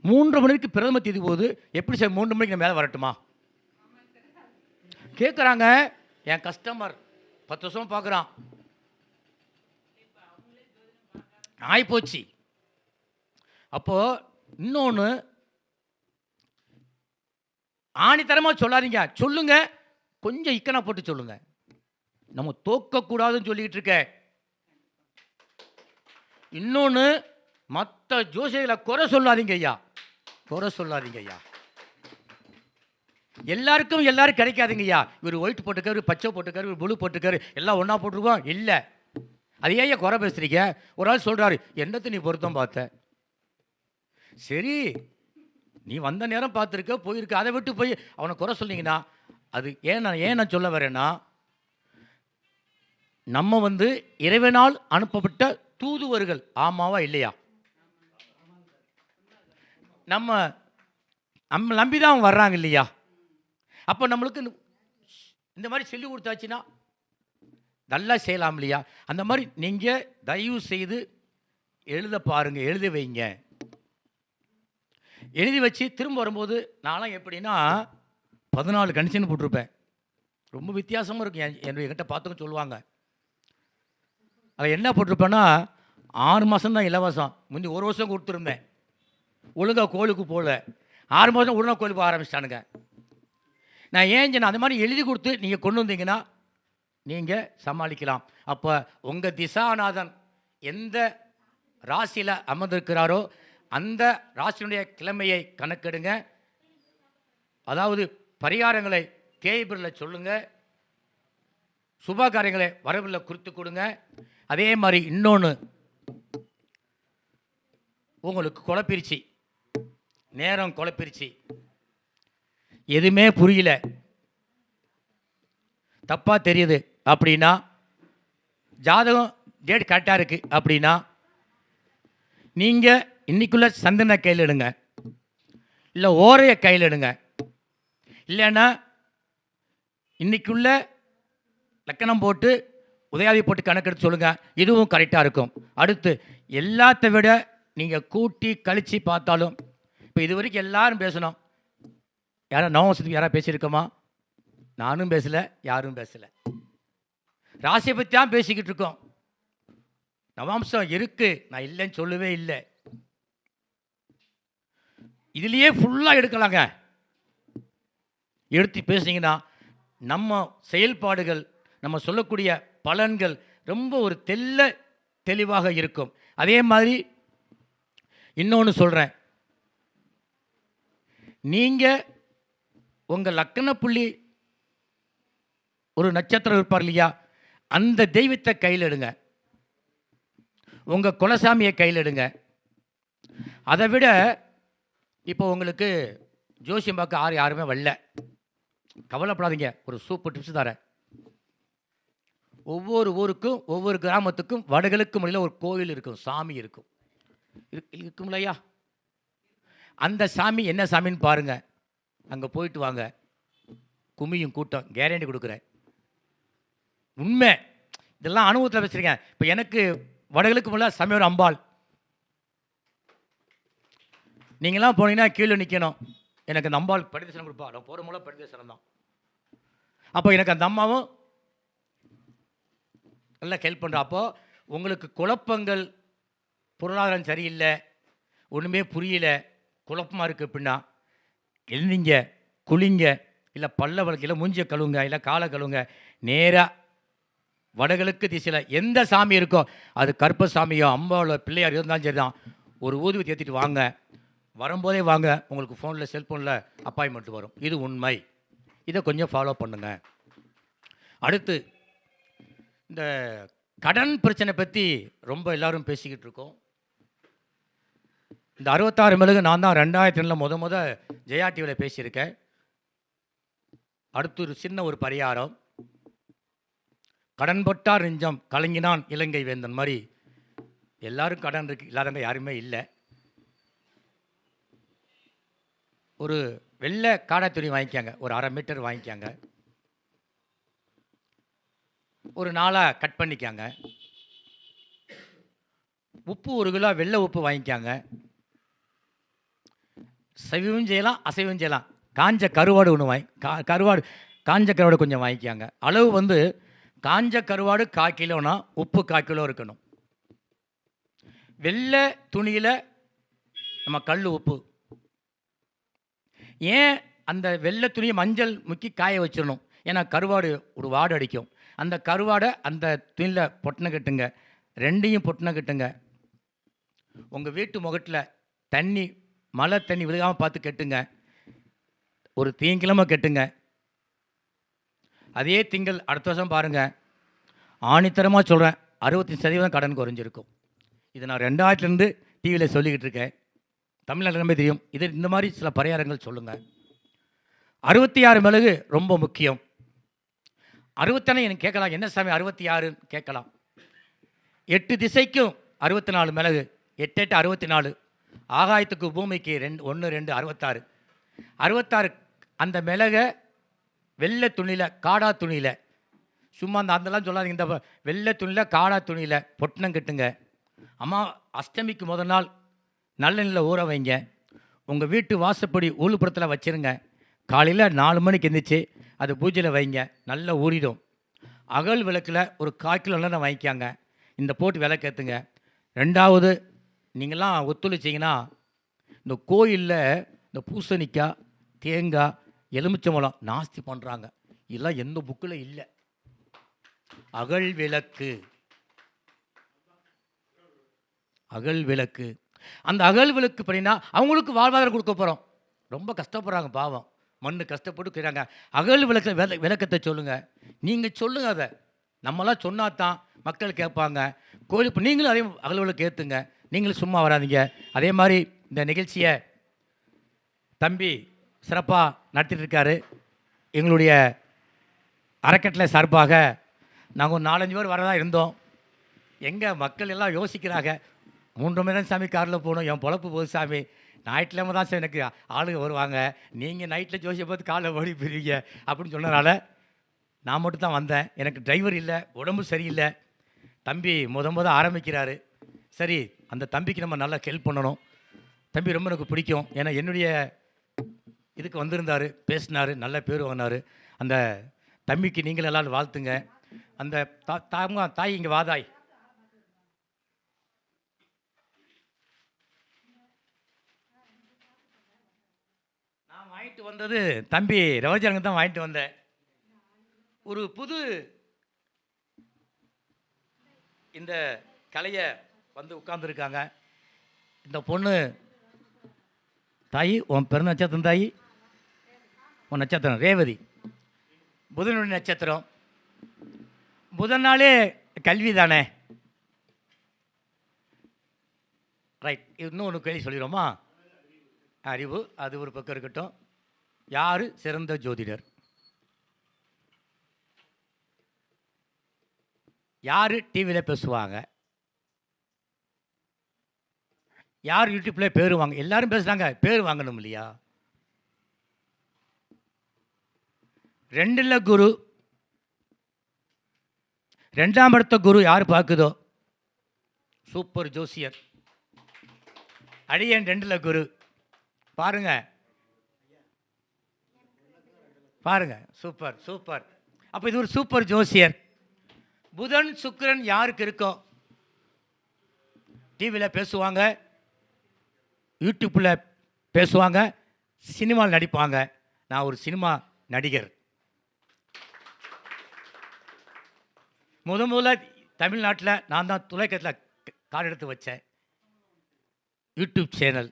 3 மணிக்கு பிரதம தேதி போகுது, எப்படி சார் 3 மணிக்கு மேலே வரட்டுமா கேட்குறாங்க. என் கஸ்டமர் 10 வருஷம் பார்க்குறான், ஆயிப்போச்சு. அப்போது இன்னொன்று, ஆணித்தரமாக சொல்லாதீங்க, சொல்லுங்க, கொஞ்சம் இக்கனா போட்டு சொல்லுங்க. நம்ம தோக்கக்கூடாதுன்னு சொல்லிக்கிட்டு இருக்க. இன்னொன்று, மற்ற ஜோசியர்களை குறை சொல்லாதீங்க ஐயா, குறை சொல்லாதீங்க ஐயா. எல்லாருக்கும் எல்லாரும் கிடைக்காதுங்க ஐயா. இவர் ஒயிட் போட்டுக்காரு, பச்சை போட்டுக்காரு, இவர் ப்ளூ போட்டுக்காரு, எல்லாம் ஒன்றா போட்டுருக்கோம். இல்லை, அது ஏன் குறை பேசுறீங்க? ஒரு ஆள் சொல்கிறாரு, என்னத்தை நீ பொருத்தம் பார்த்த, சரி, நீ வந்த நேரம் பார்த்துருக்க, போயிருக்க, அதை விட்டு போய் அவனை குறை சொன்னீங்கன்னா, அது ஏன் நான் சொல்ல வரேன்னா, நம்ம வந்து இறைவனால் அனுப்பப்பட்ட தூதுவர்கள், ஆமாவா இல்லையா? நம்ம நம்ம நம்பி தான் அவங்க வர்றாங்க இல்லையா? அப்போ நம்மளுக்கு இந்த மாதிரி சொல்லி கொடுத்தாச்சுன்னா நல்லா செய்யலாம் இல்லையா? அந்த மாதிரி நீங்கள் தயவு செய்து எழுத பாருங்க, எழுதி வைங்க. எழுதி வச்சு திரும்ப வரும்போது நான்லாம் எப்படின்னா 14 கண்டிஷன் போட்டிருப்பேன். ரொம்ப வித்தியாசமாக இருக்கும். என்கிட்ட பார்த்துக்க சொல்லுவாங்க. அதில் என்ன போட்டிருப்பேன்னா 6 மாதம் தான் இலவசம். முந்தி 1 வருஷம் கொடுத்துருந்தேன். ஒழுங்காக கோயிலுக்கு போகல. 6 மாதம் ஒழுங்காக கோயிலுக்கு போக ஆரம்பிச்சிட்டானுங்க. நான் ஏன் சொன்னேன், அந்த மாதிரி எழுதி கொடுத்து நீங்கள் கொண்டு வந்தீங்கன்னா நீங்கள் சமாளிக்கலாம். அப்போ உங்கள் திசாநாதன் எந்த ராசியில் அமர்ந்திருக்கிறாரோ அந்த ராசியினுடைய கிழமையை கணக்கெடுங்க. அதாவது பரிகாரங்களை தேய்பிரில் சொல்லுங்கள், சுப காரியங்களை வரவில் குறித்து கொடுங்க. அதே மாதிரி இன்னொன்று, உங்களுக்கு குழப்பிருச்சு, நேரம் குழப்பிருச்சு, எதுவுமே புரியல, தப்பாக தெரியுது அப்படின்னா, ஜாதகம் டேட் கரெக்டாக இருக்குது அப்படின்னா, நீங்கள் இன்றைக்குள்ளே சந்தனை கையில் எடுங்க, இல்லை ஓரையை கையில் எடுங்க, இல்லைன்னா இன்றைக்குள்ள லக்கணம் போட்டு உதயாதி போட்டு கணக்கெடுத்து சொல்லுங்கள், இதுவும் கரெக்டாக இருக்கும். அடுத்து எல்லாத்த விட நீங்கள் கூட்டி கழித்து பார்த்தாலும், இப்போ இது வரைக்கும் எல்லாரும் பேசணும், யாரும் நவம்சத்துக்கு யாராவது பேசியிருக்கோமா? நானும் பேசலை, யாரும் பேசலை. ராசியை பற்றி தான் பேசிக்கிட்டு இருக்கோம். நவாம்சம் இருக்குது, நான் இல்லைன்னு சொல்லவே இல்லை. இதுலேயே ஃபுல்லாக எடுக்கலாங்க. எடுத்து பேசுனீங்கன்னா நம்ம செயல்பாடுகள், நம்ம சொல்லக்கூடிய பலன்கள் ரொம்ப ஒரு தெளிவாக இருக்கும். அதே மாதிரி இன்னொன்று சொல்கிறேன், நீங்கள் உங்கள் லக்கண புள்ளி ஒரு நட்சத்திரம் இருப்பார் இல்லையா, அந்த தெய்வத்தை கையில் எடுங்க, உங்கள் குலசாமியை கையில் எடுங்க. அதை விட இப்போ உங்களுக்கு ஜோசியம் பார்க்க யாருமே வரல, கவலைப்படாதீங்க. ஒரு சூப்பர் டிப்ஸ் தரேன். ஒவ்வொரு ஊருக்கும் ஒவ்வொரு கிராமத்துக்கும் வடகிழக்கு மொழியில் ஒரு கோவில் இருக்கும், சாமி இருக்கும், இருக்கும் இல்லையா? அந்த சாமி என்ன சாமின்னு பாருங்கள், அங்கே போயிட்டு வாங்க, குமியும் கூட்டம், கேரண்டி கொடுக்குறேன். உண்மை, இதெல்லாம் அனுபவத்தில் வச்சுருக்கேன். இப்போ எனக்கு வடகிழக்கு மொழியில் சாமியோட அம்பாள். நீங்களாம் போனீங்கன்னா கீழே நிற்கணும், எனக்கு அந்த அம்பாள் படிதர்சனம் கொடுப்பா. நான் போகிற மூலம் படிதர்சனம் தான். அப்போ எனக்கு அந்த அம்மாவும் நல்லா ஹெல்ப் பண்ணுறா. அப்போது உங்களுக்கு குழப்பங்கள், பொருளாதாரம் சரியில்லை, ஒன்றுமே புரியல, குழப்பமாக இருக்குது அப்படின்னா எழுந்திங்க, குளிங்க, இல்லை பல்ல வளர்க்க, இல்லை மூஞ்சியை கழுவுங்க, இல்லை காலை கழுவுங்க. நேராக வடகிழக்கு திசையில் எந்த சாமி இருக்கோ, அது கருப்பசாமியோ அம்பாவோ பிள்ளையார் இருந்தாலும் சரி தான், ஒரு ஊதுவத்தி ஏற்றிட்டு வாங்க. வரும்போதே வாங்க, உங்களுக்கு ஃபோனில் செல்ஃபோனில் அப்பாயின்மெண்ட் வரும். இது உண்மை. இதை கொஞ்சம் ஃபாலோ பண்ணுங்க. அடுத்து இந்த கடன் பிரச்சனை பற்றி ரொம்ப எல்லாரும் பேசிக்கிட்டு இருக்கோம். இந்த 66 மெழுகு நான் தான் 2002 முத ஜெயா டிவியில் பேசியிருக்கேன். அடுத்து ஒரு சின்ன ஒரு பரிகாரம், கடன்பட்டார் நெஞ்சம் கலங்கினான் இலங்கை வேந்தன் மாதிரி. எல்லாரும் கடன் இருக்கு, இல்லாதவங்க யாருமே இல்லை. ஒரு வெள்ளை காடை துணி வாங்கிக்காங்க, ஒரு 1/2 மீட்டர் வாங்கிக்காங்க, ஒரு 4 கட் பண்ணிக்காங்க. உப்பு 1 கிலோ வெள்ளை உப்பு வாங்கிக்காங்க. சைவம் செய்யலாம், அசைவம் செய்யலாம். காஞ்ச கருவாடு ஒன்று காஞ்ச கருவாடு கொஞ்சம் வாங்கிக்காங்க. அளவு வந்து காஞ்ச கருவாடு 1/4 கிலோனா உப்பு 1/4 கிலோ இருக்கணும். வெள்ளை துணியில் நம்ம கல் உப்பு. ஏன் அந்த வெள்ளை துணியை மஞ்சள் முக்கி காய வச்சிடணும், ஏன்னா கருவாடு ஒரு வாடு அடிக்கும். அந்த கருவாடை அந்த துணியில் பொட்டின கட்டுங்க, 2யும் பொட்டின கட்டுங்க. உங்கள் வீட்டு முகட்டில் தண்ணி, மழை தண்ணி விழுகாமல் பார்த்து கட்டுங்க. ஒரு திங்கக்கிழமை கட்டுங்க. அதே திங்கள் அடுத்த வருஷம் பாருங்கள், ஆணித்தரமாக சொல்கிறேன், 65% கடன் குறைஞ்சிருக்கும். இது நான் 2000லேருந்து டிவியில் சொல்லிக்கிட்டு இருக்கேன். தமிழ்நாடு எல்லாமே தெரியும். இது இந்த மாதிரி சில பரிகாரங்கள் சொல்லுங்கள். 66 மிளகு ரொம்ப முக்கியம். 61 எனக்கு கேட்கலாம், என்ன சாமி 66 கேட்கலாம். 8 திசைக்கும் 64 மிளகு, 8 8 64, ஆகாயத்துக்கு பூமிக்கு 2 1 2 66. 66 அந்த மிளகை வெள்ளை துணியில், காடா துணியில், சும்மா அதெல்லாம் சொல்லாதீங்க, இந்த வெள்ளை துணியில் காடா துணியில் பொட்டணம் கட்டுங்க. அம்மா அஷ்டமிக்கு முதல் நாள் நல்லெண்ணில் ஊற வைங்க. உங்கள் வீட்டு வாசப்படி ஊழுப்புறத்தில் வச்சுருங்க. காலையில் 4 மணிக்கு எந்திரிச்சு அது பூஜையில் வைங்க, நல்லா ஊறிடும். அகல் விளக்கில் ஒரு 1/4 கிலோ நல்லெண்ணெய் வாங்கிக்காங்க, இந்த போட்டு விளக்கேற்றுங்க. 2வது, நீங்கள்லாம் ஒத்துழைச்சிங்கன்னா இந்த கோயிலில் இந்த பூசணிக்காய், தேங்காய், எலுமிச்சம்பழம் நாஸ்தி பண்ணுறாங்க. இதெல்லாம் எந்த புக்கில் இல்லை. அகல் விளக்கு, அகல் விளக்கு, அந்த அகல் விளக்கு பண்ணினா அவங்களுக்கு வாழ்வாதாரம் கொடுக்க போகிறோம். ரொம்ப கஷ்டப்படுறாங்க பாவம், மண்ணு கஷ்டப்பட்டு செய்கிறாங்க. அகல் விளக்கு விளக்கத்தை சொல்லுங்கள். நீங்கள் சொல்லுங்கள், அதை நம்மளாம் சொன்னா தான் மக்கள் கேட்பாங்க. கோயில் இப்போ நீங்களும் அதே அகல் விளக்கு ஏற்றுங்க, நீங்களும் சும்மா வராதிங்க. அதே மாதிரி இந்த நிகழ்ச்சியை தம்பி சிறப்பாக நடத்திட்டு இருக்காரு. எங்களுடைய அறக்கட்டளை சார்பாக நாங்கள் ஒரு 4-5 பேர் வரதா இருந்தோம். எங்கள் மக்கள் எல்லாம் யோசிக்கிறாங்க, 3 மணி நேரம் சாமி காரில் போகணும், என் பொழப்பு போகுது சாமி, ஞாயிற்றுக்கிழமை தான் சார் எனக்கு ஆளுங்க வருவாங்க, நீங்கள் நைட்டில் ஜோசியை பார்த்து காலைல ஓடி போயிருவீங்க அப்படின்னு சொன்னதுனால நான் மட்டும் தான் வந்தேன். எனக்கு டிரைவர் இல்லை, உடம்பு சரியில்லை. தம்பி முத ஆரம்பிக்கிறாரு. சரி, அந்த தம்பிக்கு நம்ம நல்லா ஹெல்ப் பண்ணணும். தம்பி ரொம்ப எனக்கு பிடிக்கும், ஏன்னா என்னுடைய இதுக்கு வந்திருந்தார், பேசினார், நல்ல பேர் வாங்கினார். அந்த தம்பிக்கு நீங்கள் எல்லாரும் வாழ்த்துங்க. அந்த தாய் இங்கே வாதாய், நான் வாங்கிட்டு வந்தது தம்பி ரவஜனங்க தான் வாங்கிட்டு வந்தேன். ஒரு புது இந்த கலையை வந்து உட்கார்ந்துருக்காங்க. இந்த பொண்ணு தாயி, உன் பிறந்த நட்சத்திரம் தாயி, உன் நட்சத்திரம் ரேவதி, புதனுடைய நட்சத்திரம். புதன் நாளே கல்வி தானே, ரைட். இன்னும் ஒன்று கேள்வி சொல்லிடுவோமா? அறிவு, அது ஒரு பக்கம் இருக்கட்டும். யார் சிறந்த ஜோதிடர்? யார் டிவியில் பேசுவாங்க? யார் யூடியூப்பில் பேர் வாங்க? எல்லாரும் பேசுகிறாங்க, பேர் வாங்கணும் இல்லையா? 2ல் குரு, 2ஆம் இடத்த குரு யார் பார்க்குதோ சூப்பர் ஜோசியர். அடியன் 2ல் குரு, பாருங்க பாருங்க, சூப்பர் சூப்பர். அப்போ இது ஒரு சூப்பர் ஜோசியர். புதன் சுக்கிரன் யாருக்கு இருக்கோ டிவியில் பேசுவாங்க, யூடியூப்பில் பேசுவாங்க, சினிமாவில் நடிப்பாங்க. நான் ஒரு சினிமா நடிகர். முதல்ல தமிழ்நாட்டில் நான் தான் தொலைக்காட்சியில் கால் எடுத்து வச்சேன், யூடியூப் சேனல்.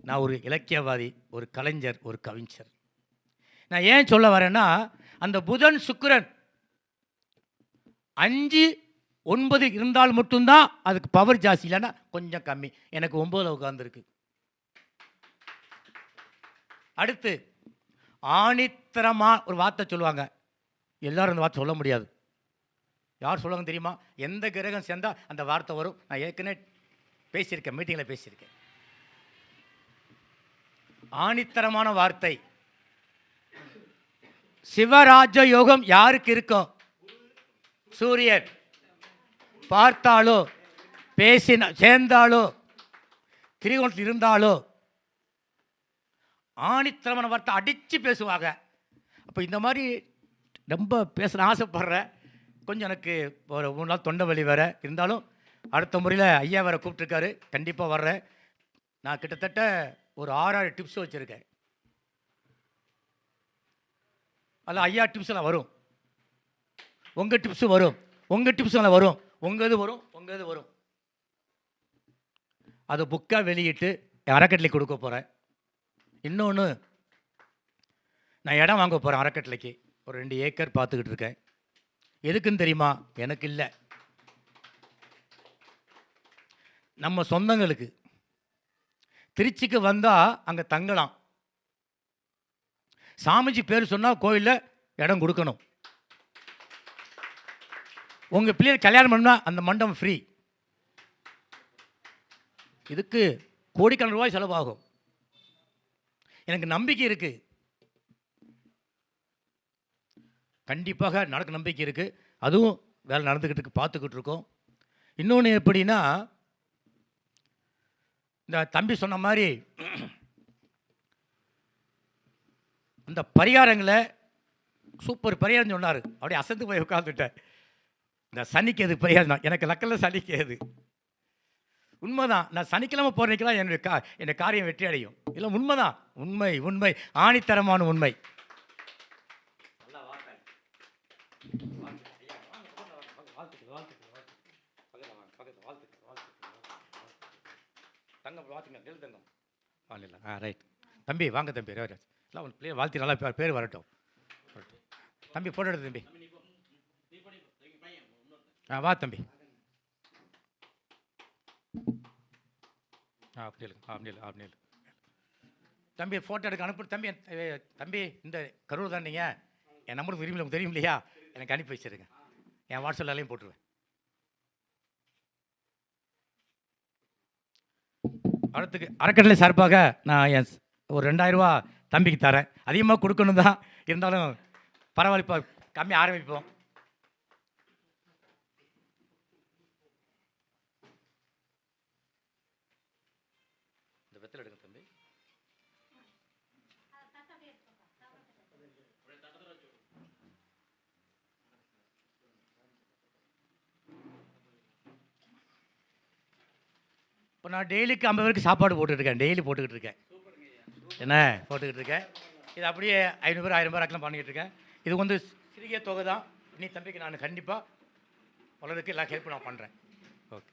நான் ஒரு இலக்கியவாதி, ஒரு கலைஞர், ஒரு கவிஞர். நான் ஏன் சொல்ல வரேன்னா, அந்த புதன் சுக்கிரன் 5 9 இருந்தால் மட்டும்தான் அதுக்கு பவர் ஜாஸ்தி, இல்லைன்னா கொஞ்சம் கம்மி. எனக்கு 9ல் உட்காந்துருக்கு. அடுத்து ஆணித்தரமாக ஒரு வார்த்தை சொல்லுவாங்க, எல்லாரும் அந்த வார்த்தை சொல்ல முடியாது. யார் சொல்லுவாங்க தெரியுமா? எந்த கிரகம் சேர்ந்தால் அந்த வார்த்தை வரும். நான் ஏற்கனவே பேசியிருக்கேன், மீட்டிங்கில் பேசியிருக்கேன். ஆணித்தரமான வார்த்தை. சிவராஜ யோகம் யாருக்கு இருக்கும்? சூரியன். பார்த்தாலோ, பேசின சேர்ந்தாலோ, திரிகோணத்தில் இருந்தாலோ ஆணித்தரமான வார்த்தை அடித்து பேசுவாங்க. அப்போ இந்த மாதிரி ரொம்ப பேச ஆசைப்படுறேன். கொஞ்சம் எனக்கு ஒரு 3 நாள் தொண்டை வலி வேறு இருந்தாலும், அடுத்த முறையில் ஐயா வேறு கூப்பிட்ருக்காரு, கண்டிப்பாக வர்றேன். நான் கிட்டத்தட்ட ஒரு 6 டிப்ஸ் வச்சுருக்கேன். அதில் ஐயா டிப்ஸ்லாம் வரும், உங்கள் டிப்ஸும் வரும், உங்கள் டிப்ஸ்லாம் வரும், உங்கள் இது வரும், உங்கள் இது வரும். அதை புக்காக வெளியிட்டு அறக்கட்டளை கொடுக்க போகிறேன். இன்னொன்று, நான் இடம் வாங்க போகிறேன் அறக்கட்டளைக்கு. ஒரு 2 ஏக்கர் பார்த்துக்கிட்டு இருக்கேன். எதுக்குன்னு தெரியுமா? எனக்கு இல்லை, நம்ம சொந்தங்களுக்கு திருச்சிக்கு வந்தால் அங்கே தங்கலாம். சாமிஜி பேர் சொன்னால் கோயிலில் இடம் கொடுக்கணும். உங்கள் பிள்ளையை கல்யாணம் பண்ணால் அந்த மண்டபம் ஃப்ரீ. இதுக்கு கோடிக்கணக்கான ரூபாய் செலவாகும். எனக்கு நம்பிக்கை இருக்குது, கண்டிப்பாக நடக்க நம்பிக்கை இருக்குது. அதுவும் வேலை நடந்துக்கிட்டு இருக்கு, பார்த்துக்கிட்டு இருக்கோம். இன்னொன்று எப்படின்னா, இந்த தம்பி சொன்ன மாதிரி அந்த பரிகாரங்களை சூப்பர் பரிகாரம் சொன்னார். அப்படியே அசந்து போய் உட்காந்துட்டேன். இந்த சனிக்கு எது பரிகாரம் தான், எனக்கு லக்கில் சனிக்கு எது உண்மைதான். நான் சனிக்கிழமை போகிறதுக்கெல்லாம் என்னுடைய காரியம் வெற்றி அடையும். இல்லை உண்மைதான், உண்மை உண்மை ஆணித்தரமான உண்மை. தங்கம் வாழ்த்துங்க, நெல் தங்கம் வாங்கல. ரைட் தம்பி, வாங்க தம்பி. எல்லாம் உன் பிள்ளைய வாழ்த்தி நல்லா பேர் வரட்டும். தம்பி போட்டோ எடுத்து தம்பி. வா தம்பி. அப்படி தம்பி ஃபோட்டோ எடுக்க அனுப்பு தம்பி. தம்பி இந்த கரூர் தான் நீங்கள், என் நம்பருக்கு விரும்பி உங்களுக்கு தெரியும் இல்லையா, எனக்கு அனுப்பி வச்சிருங்க. என் வாட்ஸ்அப்லையும் போட்டுருவேன். அடுத்துக்கு அறக்கட்டளை சார்பாக நான் என் ஒரு 2000 ரூபா தம்பிக்கு தரேன். அதிகமாக கொடுக்கணும் தான், இருந்தாலும் பரவாயில்ல, இப்போ கம்மி ஆரம்பிப்போம். இந்த வெத்தலை எடுங்க தம்பி. இப்போ நான் டெய்லிக்கு 50 பேருக்கு சாப்பாடு போட்டுக்கிட்டு டெய்லி போட்டுக்கிட்டு இருக்கேன். என்ன போட்டுக்கிட்டு இருக்கேன். இது அப்படியே 500 பேர் 1000 பேர் ஆக்கலாம் பண்ணிக்கிட்டு இருக்கேன். இது வந்து சிறிய தொகை தான். நீ தம்பிக்கு நான் கண்டிப்பாக வளர்றதுக்கு எல்லா ஹெல்ப் நான் பண்ணுறேன். Okay